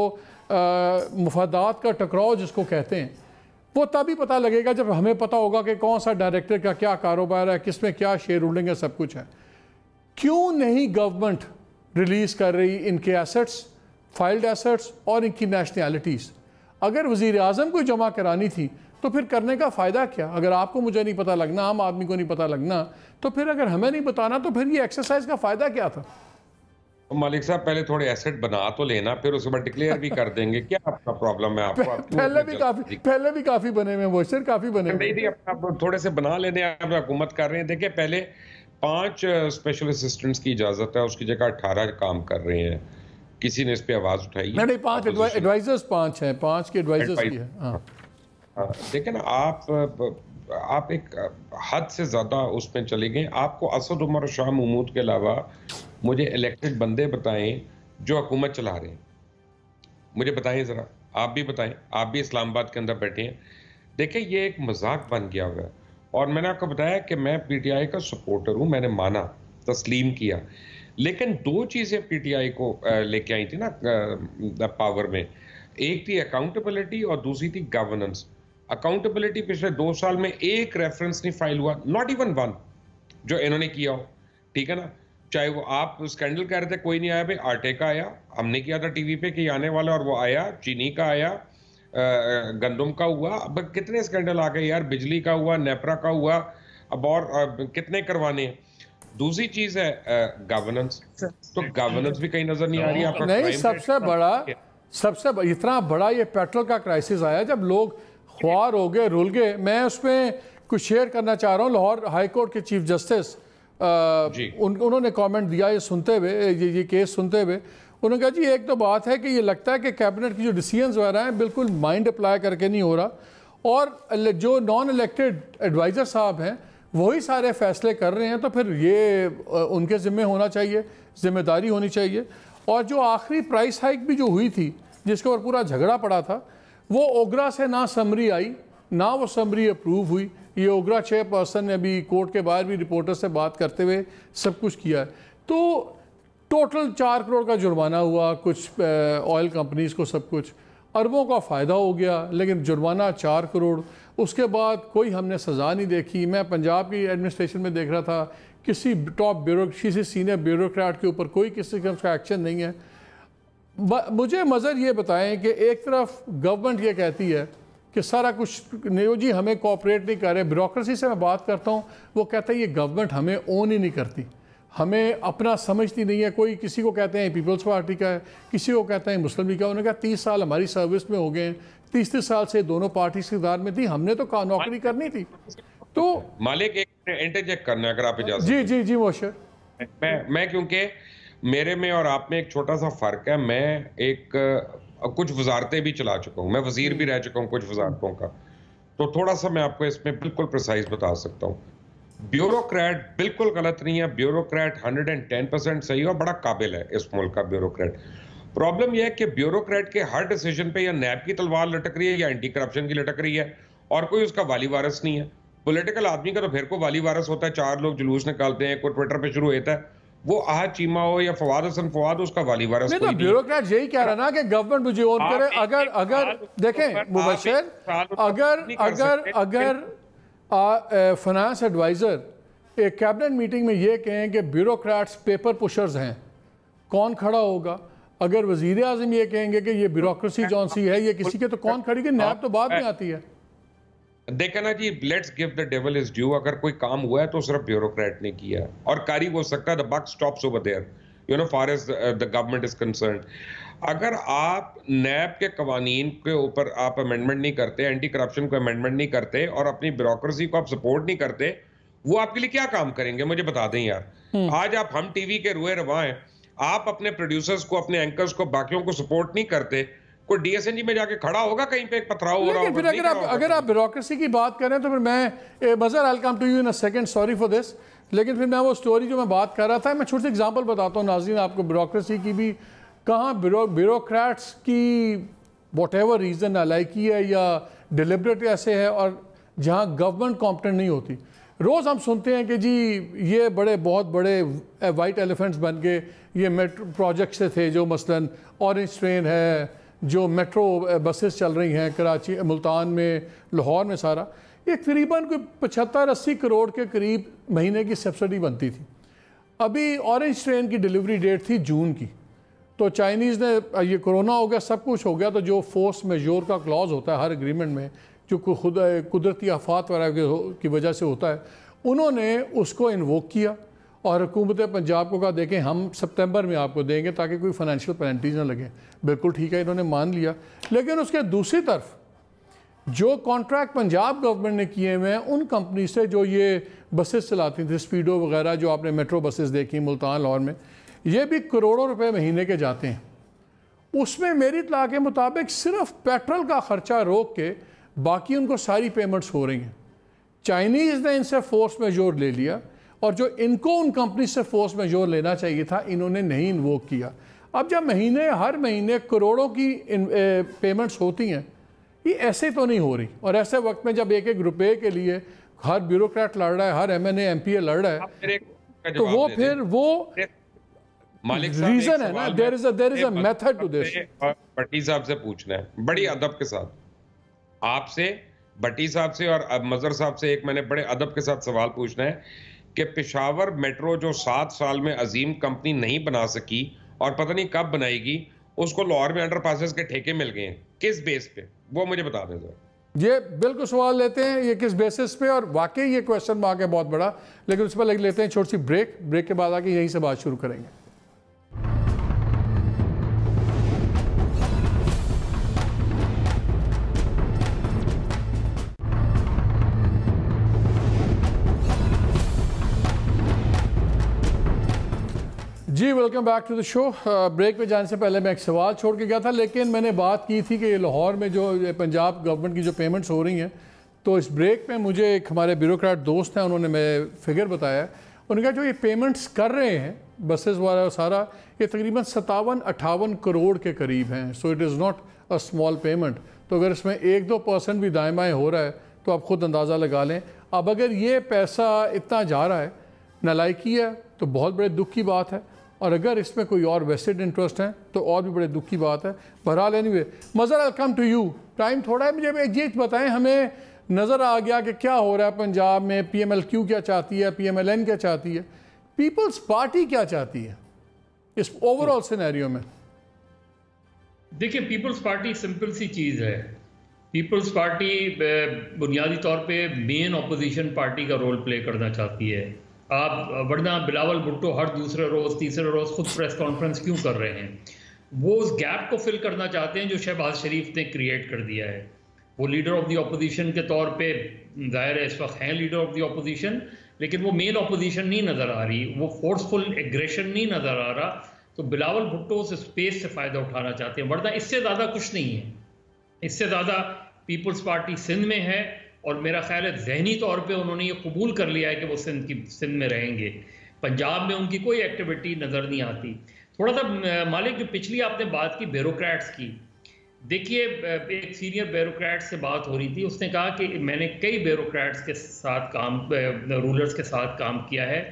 Speaker 1: मुफादात का टकराव जिसको कहते हैं, वो तभी पता लगेगा जब हमें पता होगा कि कौन सा डायरेक्टर का क्या कारोबार है, किस में क्या शेयर होल्डिंग है, सब कुछ है। क्यों नहीं गवर्नमेंट रिलीज़ कर रही इनके एसेट्स, फाइल्ड एसेट्स और इनकी नेशनैलिटीज़? अगर वज़ीर आज़म को जमा करानी थी तो फिर करने का फ़ायदा क्या? अगर आपको मुझे नहीं पता लगना, आम आदमी को नहीं पता लगना, तो फिर अगर हमें नहीं बताना तो फिर ये एक्सरसाइज का फ़ायदा क्या था?
Speaker 7: मालिक साहब पहले थोड़े एसेट बना तो लेना, फिर उसके बाद डिक्लेयर भी कर देंगे। क्या आपका प्रॉब्लम है? आपको
Speaker 1: पहले भी काफ़ी बने हुए, मोस्टर काफ़ी बने हुए।
Speaker 7: आप थोड़े से बना लेने, आप हुकूमत कर रहे हैं। देखिए पहले 5 स्पेशल असिस्टेंट्स की इजाज़त है, उसकी जगह 18 काम कर रहे हैं। किसी ने इस पे आवाज़ उठाई?
Speaker 1: नहीं, 5 एडवाइजर्स 5 हैं, 5 के एडवाइजर्स भी हैं। हाँ,
Speaker 7: देखिए ना, आप एक हद से ज़्यादा उसमें चले गए। आपको असद उमर और शाह महमूद के अलावा मुझे इलेक्टेड बंदे बताएं जो हुकूमत चला रहे हैं, मुझे बताएं ज़रा। आप भी बताएं, आप भी इस्लामाबाद के अंदर बैठे हैं। देखिए ये एक मजाक बन गया हुआ है। और मैंने आपको बताया कि मैं पीटीआई का सपोर्टर हूँ, मैंने माना, तस्लीम किया, लेकिन 2 चीज़ें पीटीआई को लेके आई थी ना पावर में। एक थी अकाउंटेबिलिटी और दूसरी थी गवर्नेंस। अकाउंटेबिलिटी पिछले 2 साल में एक रेफरेंस नहीं फाइल हुआ, नॉट इवन 1, जो इन्होंने किया हो। ठीक है ना, चाहे वो आप स्कैंडल कह रहे थे कोई नहीं आया, भाई आटे का आया, हमने किया था टीवी पे कि आने वाला, और वो आया। चीनी का आया, गंदम का हुआ, अब कितने स्कैंडल आ गए यार, बिजली का हुआ, नेपरा का हुआ, अब और कितने करवाने हैं। दूसरी चीज है गवर्नेंस, तो गवर्नेंस भी कहीं नजर नहीं आ रही आपका।
Speaker 1: नहीं, सबसे इतना बड़ा ये पेट्रोल का क्राइसिस आया जब लोग ख्वार हो गए, रुल गए। मैं उसमें कुछ शेयर करना चाह रहा हूँ। लाहौर हाई कोर्ट के चीफ जस्टिस उन्होंने कमेंट दिया ये सुनते हुए, ये केस सुनते हुए। उन्होंने कहा जी एक तो बात है कि ये लगता है कि कैबिनेट की जो डिसीजंस वगैरह हैं बिल्कुल माइंड अप्लाई करके नहीं हो रहा, और जो नॉन इलेक्टेड एडवाइज़र साहब हैं वही सारे फैसले कर रहे हैं, तो फिर ये उनके ज़िम्मे होना चाहिए, जिम्मेदारी होनी चाहिए। और जो आखिरी प्राइस हाइक भी जो हुई थी, जिसके ऊपर पूरा झगड़ा पड़ा था, वो ओगरा से ना समरी आई, ना वो समरी अप्रूव हुई। ये ओगरा चेयरपर्सन ने अभी कोर्ट के बाहर भी रिपोर्टर से बात करते हुए सब कुछ किया है। तो टोटल 4 करोड़ का जुर्माना हुआ कुछ ऑयल कंपनीज़ को, सब कुछ अरबों का फ़ायदा हो गया, लेकिन जुर्माना 4 करोड़। उसके बाद कोई हमने सज़ा नहीं देखी। मैं पंजाब की एडमिनिस्ट्रेशन में देख रहा था, किसी टॉप किसी सीनियर ब्यूरोक्रेट के ऊपर कोई किसी किस्म का एक्शन नहीं है। मुझे मज़र ये बताएं कि एक तरफ गवर्नमेंट ये कहती है कि सारा कुछ नहीं जी, हमें कोऑपरेट नहीं कर रहे। ब्यूरोक्रेसी से मैं बात करता हूँ, वो कहता है ये गवर्नमेंट हमें ओन ही नहीं करती, हमें अपना समझती नहीं है। कोई किसी को कहते हैं पीपल्स पार्टी का है, किसी को कहते हैं मुस्लिम लीग का। उन्होंने कहा 30 साल हमारी सर्विस में हो गए हैं, 30 साल से दोनों पार्टी इक़्तिदार में थी, हमने तो नौकरी करनी थी। तो
Speaker 7: मालिक एक इंटरजेक्ट करना अगर आप इजाजत।
Speaker 1: जी जी जी मोशर,
Speaker 7: मैं क्योंकि मेरे में और आप में एक छोटा सा फर्क है। मैं कुछ वजारतें भी चला चुका हूँ, मैं वजीर भी रह चुका हूँ कुछ वजारतों का, तो थोड़ा सा मैं आपको इसमें बिल्कुल प्रिसाइज बता सकता हूँ। ब्यूरोक्रेट बिल्कुल गलत नहीं है, ब्यूरोक्रेट 110% सही है और बड़ा काबिल है इस मुल्क का ब्यूरोक्रेट। प्रॉब्लम यह है कि ब्यूरोक्रेट के हर डिसीजन पे या नैब की तलवार लटक रही है या एंटी करप्शन की लटक रही है, और कोई उसका वाली वारिस नहीं है। पॉलिटिकल आदमी का तो फिर को वाली वारिस होता है, 4 लोग जुलूस निकालते हैं, कोई ट्विटर पे शुरू होता है, वो आहद चीमा हो या फवाद हसन फवाद, उसका वाली वारिस कोई नहीं।
Speaker 1: ब्यूरोक्रेट यही कह रहा ना कि गवर्नमेंट मुझे ऑन करे। अगर देखें मुबशर, अगर फाइनेंस एडवाइज़र एक कैबिनेट मीटिंग में ये कहें कि ब्यूरोक्रेट्स पेपर पुशर्स हैं, कौन खड़ा होगा? अगर वज़ीर आज़म ये कहेंगे कि ये ब्यूरोक्रेसी जौन सी है ये किसी के, तो कौन खड़ी? कि नैब तो बाद में आती है।
Speaker 7: देखा ना जी, let's give the devil his due. अगर कोई काम हुआ है तो सिर्फ ब्यूरोक्रेट ने किया है, और कारी हो सकता है the buck stops over there, you know, far as the government is concerned. अगर आप नैब के कवानीन के ऊपर आप अमेंडमेंट नहीं करते, एंटी करप्शन को अमेंडमेंट नहीं करते, और अपनी ब्यूरोक्रेसी को आप सपोर्ट नहीं करते, वो आपके लिए क्या काम करेंगे मुझे बता दें यार। आज आप हम टीवी के रुए रवा हैं, आप अपने प्रोड्यूसर्स को, अपने एंकर्स को, बाकियों को सपोर्ट नहीं करते, कोई डीएसएनजी में जाके खड़ा होगा कहीं पे, एक पथराव हो रहा होगा।
Speaker 1: फिर अगर आप ब्यूरोक्रेसी की बात करें तो फिर मैं Mazhar, I will come to you in a second, sorry for this, लेकिन फिर मैं वो स्टोरी जो मैं बात कर रहा था, मैं छोटी सी एग्जांपल बताता हूँ नाज़रीन आपको ब्यूरोक्रेसी की भी, कहाँ ब्यूरोक्रेट्स की वॉटेवर रीज़न नालायकी है या डिलिबरेट ऐसे है, और जहाँ गवर्नमेंट कॉम्पिटेंट नहीं होती। रोज़ हम सुनते हैं कि जी ये बहुत बड़े वाइट एलिफेंट्स बन गए, ये मेट्रो प्रोजेक्ट से थे, जो मसलन ऑरेंज ट्रेन है, जो मेट्रो बसेस चल रही हैं कराची, मुल्तान में, लाहौर में, सारा ये तकरीबन कोई 75-80 करोड़ के करीब महीने की सब्सिडी बनती थी। अभी ऑरेंज ट्रेन की डिलीवरी डेट थी जून की, तो चाइनीज़ ने, ये कोरोना हो गया, सब कुछ हो गया, तो जो फोर्स मेजोर का क्लॉज होता है हर एग्रीमेंट में, जो खुद कुदरती आफात वगैरह की वजह से होता है, उन्होंने उसको इन्वोक किया और हुकूमत पंजाब को कहा देखें हम सितंबर में आपको देंगे ताकि कोई फाइनेंशियल पेनल्टीज ना लगे। बिल्कुल ठीक है, इन्होंने मान लिया। लेकिन उसके दूसरी तरफ जो कॉन्ट्रैक्ट पंजाब गवर्नमेंट ने किए हुए हैं उन कंपनी से जो ये बसेस चलाती थी, स्पीडो वगैरह, जो आपने मेट्रो बसेस देखी मुल्तान लाहौर में, ये भी करोड़ों रुपए महीने के जाते हैं। उसमें मेरी इत्तला के मुताबिक सिर्फ पेट्रोल का ख़र्चा रोक के बाकी उनको सारी पेमेंट्स हो रही हैं। चाइनीज़ ने इनसे फोर्स मेजोर ले लिया, और जो इनको उन कंपनी से फोर्स मेजोर लेना चाहिए था इन्होंने नहीं इन्वोक किया। अब जब हर महीने करोड़ों की पेमेंट्स होती हैं, ये ऐसे तो नहीं हो रही, और ऐसे वक्त में जब 1-1 रुपये के लिए हर ब्यूरोक्रेट लड़ रहा है, हर MNA MPA लड़ रहा है, तो वो फिर वो रीजन है ना, there is a method to this.
Speaker 7: Bhatti साहब से पूछना है बड़ी अदब के साथ, आपसे, भट्टी साहब से और मजहर साहब से एक मैंने बड़े अदब के साथ सवाल पूछना है कि पेशावर मेट्रो जो 7 साल में अजीम कंपनी नहीं बना सकी और पता नहीं कब बनाएगी, उसको लाहौर में अंडरपासेस के ठेके मिल गए हैं, किस बेस पे, वो मुझे बता दें सर।
Speaker 1: ये बिल्कुल सवाल लेते हैं, ये किस बेसिस पे, और वाकई ये क्वेश्चन मार्क है बहुत बड़ा। लेकिन उस पर लेते हैं छोटी सी ब्रेक के बाद आके यहीं से बात शुरू करेंगे। जी welcome back to the show. Break में जाने से पहले मैं एक सवाल छोड़ के गया था, लेकिन मैंने बात की थी कि लाहौर में जो पंजाब गवर्नमेंट की जो पेमेंट्स हो रही हैं, तो इस ब्रेक में मुझे एक हमारे ब्यूरोक्रेट दोस्त हैं, उन्होंने मैं फिगर बताया। उन्होंने कहा जो ये पेमेंट्स कर रहे हैं बसेस वाला सारा, ये तकरीबन 57-58 करोड़ के करीब हैं। So it is not a small payment. तो अगर इसमें 1-2% भी दाएँ बाएँ हो रहा है तो आप खुद अंदाज़ा लगा लें। अब अगर ये पैसा इतना जा रहा है, नालायकी है, तो बहुत बड़े दुख की बात है, और अगर इसमें कोई और वेस्टेड इंटरेस्ट है तो और भी बड़े दुख की बात है। बहरहाल anyway, Mazhar I come to you, time थोड़ा है, मुझे एक चीज़ बताएं, हमें नज़र आ गया कि क्या हो रहा है पंजाब में, PMLQ क्या चाहती है, PMLN क्या चाहती है, पीपल्स पार्टी क्या चाहती है इस ओवरऑल सिनेरियो में।
Speaker 8: देखिए, पीपल्स पार्टी सिंपल सी चीज़ है। पीपल्स पार्टी बुनियादी तौर पे मेन अपोजिशन पार्टी का रोल प्ले करना चाहती है। आप वरना बिलावल भुट्टो हर दूसरे रोज़ तीसरे रोज़ खुद प्रेस कॉन्फ्रेंस क्यों कर रहे हैं? वो उस गैप को फिल करना चाहते हैं जो शहबाज शरीफ ने क्रिएट कर दिया है। वो लीडर ऑफ द अपोजिशन के तौर पे ज़ाहिर है इस वक्त हैं लीडर ऑफ द अपोजिशन, लेकिन वो मेन अपोजिशन नहीं नज़र आ रही, वो फोर्सफुल एग्रेशन नहीं नज़र आ रहा। तो बिलावल भुट्टो उस स्पेस से फ़ायदा उठाना चाहते हैं, वरना इससे ज़्यादा कुछ नहीं है। इससे ज़्यादा पीपल्स पार्टी सिंध में है, और मेरा ख्याल है जहनी तौर पे उन्होंने ये कबूल कर लिया है कि वो सिंध में रहेंगे। पंजाब में उनकी कोई एक्टिविटी नज़र नहीं आती। थोड़ा सा मालिक, जो पिछली आपने बात की ब्यूरोक्रेट्स की, देखिए एक सीनियर ब्यूरोक्रेट से बात हो रही थी, उसने कहा कि मैंने कई ब्यूरोक्रेट्स के साथ रूलर्स के साथ काम किया है,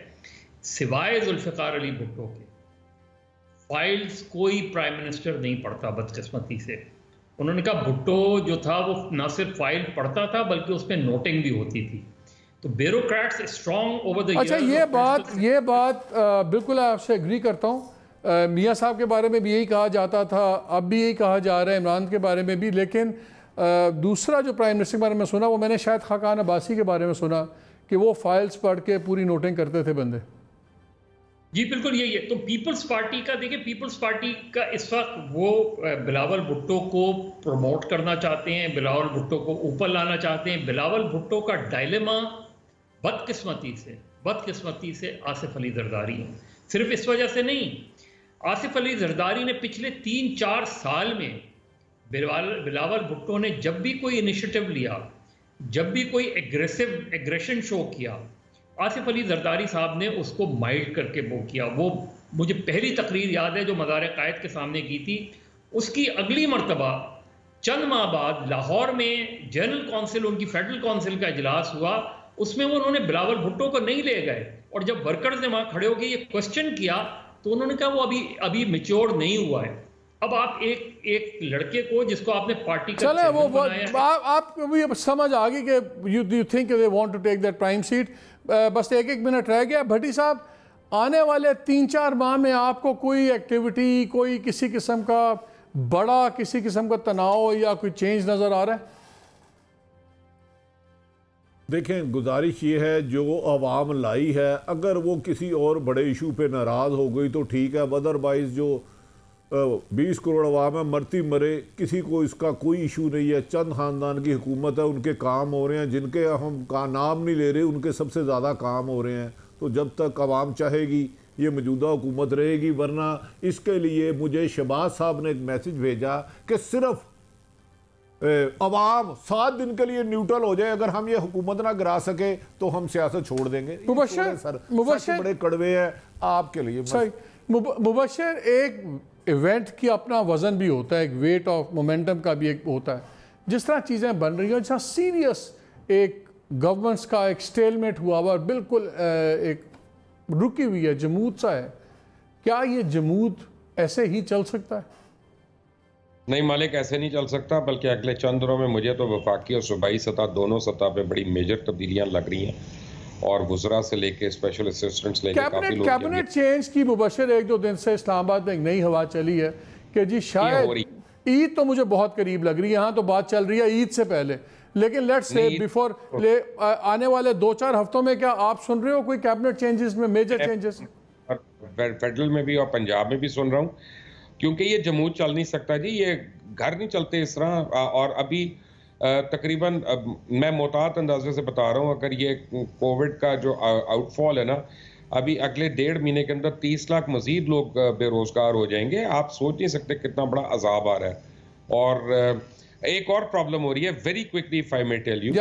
Speaker 8: सिवाय जुल्फ़िकार अली भुट्टो के फाइल्स कोई प्राइम मिनिस्टर नहीं पढ़ता बदकिस्मती से। उन्होंने कहा भुट्टो जो था वो न सिर्फ फाइल पढ़ता था बल्कि उसमें नोटिंग भी होती थी। तो ब्यूरोक्रेट्स स्ट्रॉन्ग ओवर द
Speaker 1: अच्छा, ये बात बिल्कुल आपसे एग्री करता हूँ। मियाँ साहब के बारे में भी यही कहा जाता था, अब भी यही कहा जा रहा है, इमरान के बारे में भी। लेकिन दूसरा जो प्राइम मिनिस्टर के बारे में सुना, वो मैंने शायद खाकान अब्बासी के बारे में सुना कि वो फाइल्स पढ़ के पूरी नोटिंग करते थे बंदे।
Speaker 8: जी बिल्कुल यही है। तो पीपल्स पार्टी का देखिए, पीपल्स पार्टी का इस वक्त वो बिलावल भुट्टो को प्रमोट करना चाहते हैं, बिलावल भुट्टो को ऊपर लाना चाहते हैं। बिलावल भुट्टो का डायलेमा बदकिस्मती से आसिफ अली जरदारी है। सिर्फ इस वजह से नहीं, आसिफ अली जरदारी ने पिछले 3-4 साल में बिलावल भुट्टो ने जब भी कोई इनिशिएटिव लिया, जब भी कोई एग्रेशन शो किया, आसिफ अली जरदारी साहब ने उसको माइल्ड करके वो किया। वो मुझे पहली तकरीर याद है जो मज़ार कायद के सामने की थी, उसकी अगली मरतबा चंद माह बाद लाहौर में जनरल कौंसिल, उनकी फेडरल कौंसिल का इजलास हुआ, उसमें वो उन्होंने बिलावल भुट्टो को नहीं ले गए, और जब वर्कर्स ने वहाँ खड़े होकर ये क्वेश्चन किया तो उन्होंने कहा वो अभी मैच्योर नहीं हुआ है। अब आप एक लड़के को जिसको आपने पार्टी का
Speaker 1: चले वो
Speaker 8: बनाया
Speaker 1: आपको भी अब समझ आ गई कि you think they want to take that prime seat. बस एक मिनट रह गया। भट्टी साहब, आने वाले 3-4 माह में आपको कोई एक्टिविटी, कोई किसी किस्म का बड़ा किसी किस्म का तनाव या कोई चेंज नजर आ रहा है?
Speaker 6: देखें, गुजारिश ये है जो आवाम लाई है, अगर वो किसी और बड़े इशू पे नाराज़ हो गई तो ठीक है, अदरवाइज जो 20 करोड़ अवाम है, मरती मरे, किसी को इसका कोई इशू नहीं है। चंद ख़ानदान की हुकूमत है, उनके काम हो रहे हैं, जिनके हम का नाम नहीं ले रहे उनके सबसे ज़्यादा काम हो रहे हैं। तो जब तक आवाम चाहेगी ये मौजूदा हुकूमत रहेगी, वरना इसके लिए मुझे शहबाज साहब ने एक मैसेज भेजा कि सिर्फ अवाम 7 दिन के लिए न्यूट्रल हो जाए, अगर हम ये हुकूमत ना गिरा सके तो हम सियासत छोड़ देंगे। मुबश्शिर बड़े कड़वे हैं आपके लिए।
Speaker 1: मुबश्शिर, एक इवेंट की अपना वजन भी होता है, एक वेट ऑफ मोमेंटम का भी एक होता है। जिस तरह चीज़ें बन रही हैं, जहाँ सीरियस एक गवर्नमेंट्स का एक स्टेलमेट हुआ हुआ, बिल्कुल एक रुकी हुई है, जमूद सा है, क्या ये जमूद ऐसे ही चल सकता है?
Speaker 7: नहीं मालिक, ऐसे नहीं चल सकता, बल्कि अगले चंद दिनों में मुझे तो वफाकी और सूबाई सतह, दोनों सतह पे बड़ी मेजर तब्दीलियां लग रही हैं, और वुज़रा से लेके स्पेशल असिस्टेंट्स लेके काफी लोग
Speaker 1: कैबिनेट चेंज की मुबश्शिर 1-2 दिन से इस्लामाबाद में एक नई हवा चली है कि जी शायद ईद तो मुझे बहुत करीब लग रही है, यहाँ तो बात चल रही है ईद से पहले, लेकिन लेट्स से बिफोर आने वाले 2-4 हफ्तों में क्या आप सुन रहे हो कोई कैबिनेट चेंजेस में मेजर चेंजेस?
Speaker 7: फेडरल में भी और पंजाब में भी सुन रहा हूँ, क्योंकि ये जमूद चल नहीं सकता जी, ये घर नहीं चलते इस तरह। और अभी तकरीबन मैं मोहतात अंदाजे से बता रहा हूँ, अगर ये कोविड का जो आउटफॉल है ना, अभी अगले 1.5 महीने के अंदर 30 लाख मजीद लोग बेरोजगार हो जाएंगे। आप सोच नहीं सकते कितना बड़ा अजाब आ रहा है। और एक और प्रॉब्लम हो रही है, very quickly if I may tell you,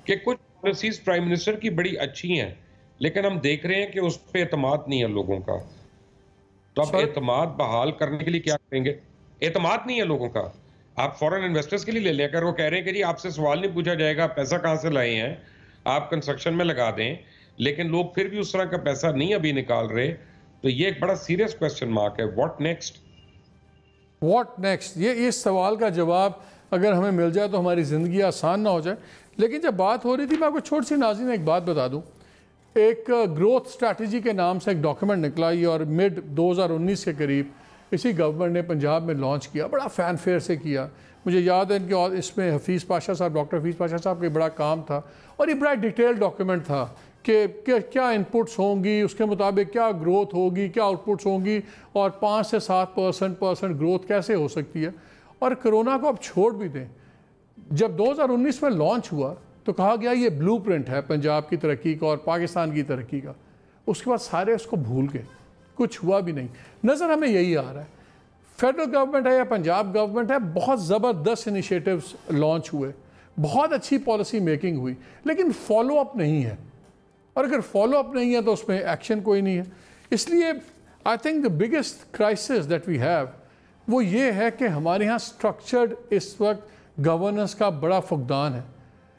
Speaker 7: कि कुछ पॉलिसीज प्राइम मिनिस्टर की बड़ी अच्छी हैं, लेकिन हम देख रहे हैं कि उस पर एतमाद नहीं है लोगों का। तो अब एतमाद बहाल करने के लिए क्या करेंगे? एतमाद नहीं है लोगों का। आप फॉरेन इन्वेस्टर्स के लिए ले लें, अगर वो कह रहे हैं कि जी आपसे सवाल नहीं पूछा जाएगा पैसा कहाँ से लाए हैं, आप कंस्ट्रक्शन में लगा दें, लेकिन लोग फिर भी उस तरह का पैसा नहीं अभी निकाल रहे, तो ये एक बड़ा सीरियस क्वेश्चन मार्क है। What next?
Speaker 1: व्हाट नेक्स्ट, ये इस सवाल का जवाब अगर हमें मिल जाए तो हमारी ज़िंदगी आसान ना हो जाए। लेकिन जब बात हो रही थी, मैं आपको छोटी सी नाज़रीन एक बात बता दूं, एक ग्रोथ स्ट्रैटेजी के नाम से एक डॉक्यूमेंट निकला ये, और मिड 2019 के करीब इसी गवर्नमेंट ने पंजाब में लॉन्च किया, बड़ा फैन फेयर से किया। मुझे याद है इनके, और इसमें हफीज़ पाशा साहब, डॉक्टर हफीज़ पाशा साहब का बड़ा काम था, और ये बड़ा डिटेल डॉक्यूमेंट था कि क्या इनपुट्स होंगी, उसके मुताबिक क्या ग्रोथ होगी, क्या आउटपुट्स होंगी, और 5 से 7% ग्रोथ कैसे हो सकती है। और कोरोना को अब छोड़ भी दें, जब 2019 में लॉन्च हुआ तो कहा गया ये ब्लूप्रिंट है पंजाब की तरक्की का और पाकिस्तान की तरक्की का। उसके बाद सारे उसको भूल गए, कुछ हुआ भी नहीं। नज़र हमें यही आ रहा है, फेडरल गवर्नमेंट है या पंजाब गवर्नमेंट है, बहुत ज़बरदस्त इनिशिएटिव्स लॉन्च हुए, बहुत अच्छी पॉलिसी मेकिंग हुई, लेकिन फॉलो अप नहीं है। और अगर फॉलो अप नहीं है तो उसमें एक्शन कोई नहीं है। इसलिए I think the biggest crisis that we have वो ये है कि हमारे यहाँ स्ट्रक्चर्ड इस वक्त गवर्नेंस का बड़ा फुकदान है।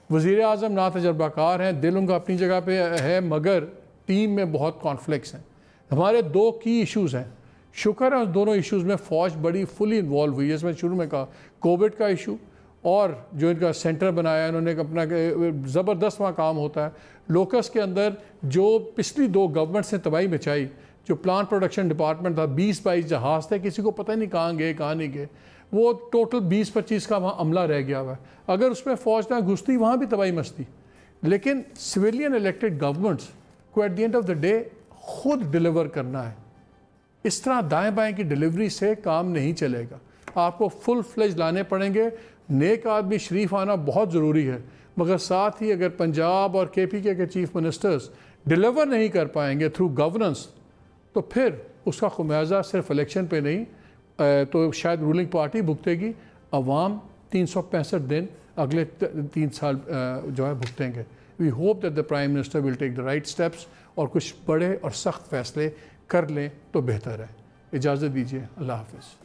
Speaker 1: वज़ीर आज़म ना तजर्बाकार हैं, दिल उनका अपनी जगह पे है, मगर टीम में बहुत कॉन्फ्लिक्ट्स हैं। हमारे 2 की इश्यूज़ हैं, शुक्र है उस दोनों इश्यूज़ में फ़ौज बड़ी फुली इन्वॉल्व हुई है। इसमें शुरू में कहा कोविड का इशू, और जो इनका सेंटर बनाया इन्होंने अपना, ज़बरदस्त वहाँ काम होता है। लोकस के अंदर जो पिछली 2 गवर्नमेंट्स ने तबाही मचाई, जो प्लांट प्रोडक्शन डिपार्टमेंट था, 20-22 जहाज़ थे, किसी को पता नहीं कहाँ गए कहाँ नहीं गए, वो टोटल 20-25 का वहाँ अमला रह गया हुआ है। अगर उसमें फ़ौज ना घुसती वहाँ भी तबाही मचती। लेकिन सिविलियन इलेक्टेड गवर्नमेंट्स को at the end of the day खुद डिलीवर करना है। इस तरह दाएं बाएं की डिलीवरी से काम नहीं चलेगा, आपको फुल फ्लेज लाने पड़ेंगे। नेक आदमी शरीफ आना बहुत ज़रूरी है, मगर साथ ही अगर पंजाब और KPK के चीफ मिनिस्टर्स डिलीवर नहीं कर पाएंगे थ्रू गवर्नेंस, तो फिर उसका खुमियाजा सिर्फ इलेक्शन पे नहीं तो शायद रूलिंग पार्टी भुगतेगी, अवाम 365 दिन अगले 3 साल जो है भुगतेंगे। We hope that the prime minister will take the right steps और कुछ बड़े और सख्त फैसले कर लें तो बेहतर है। इजाज़त दीजिए, अल्लाह हाफ़िज़।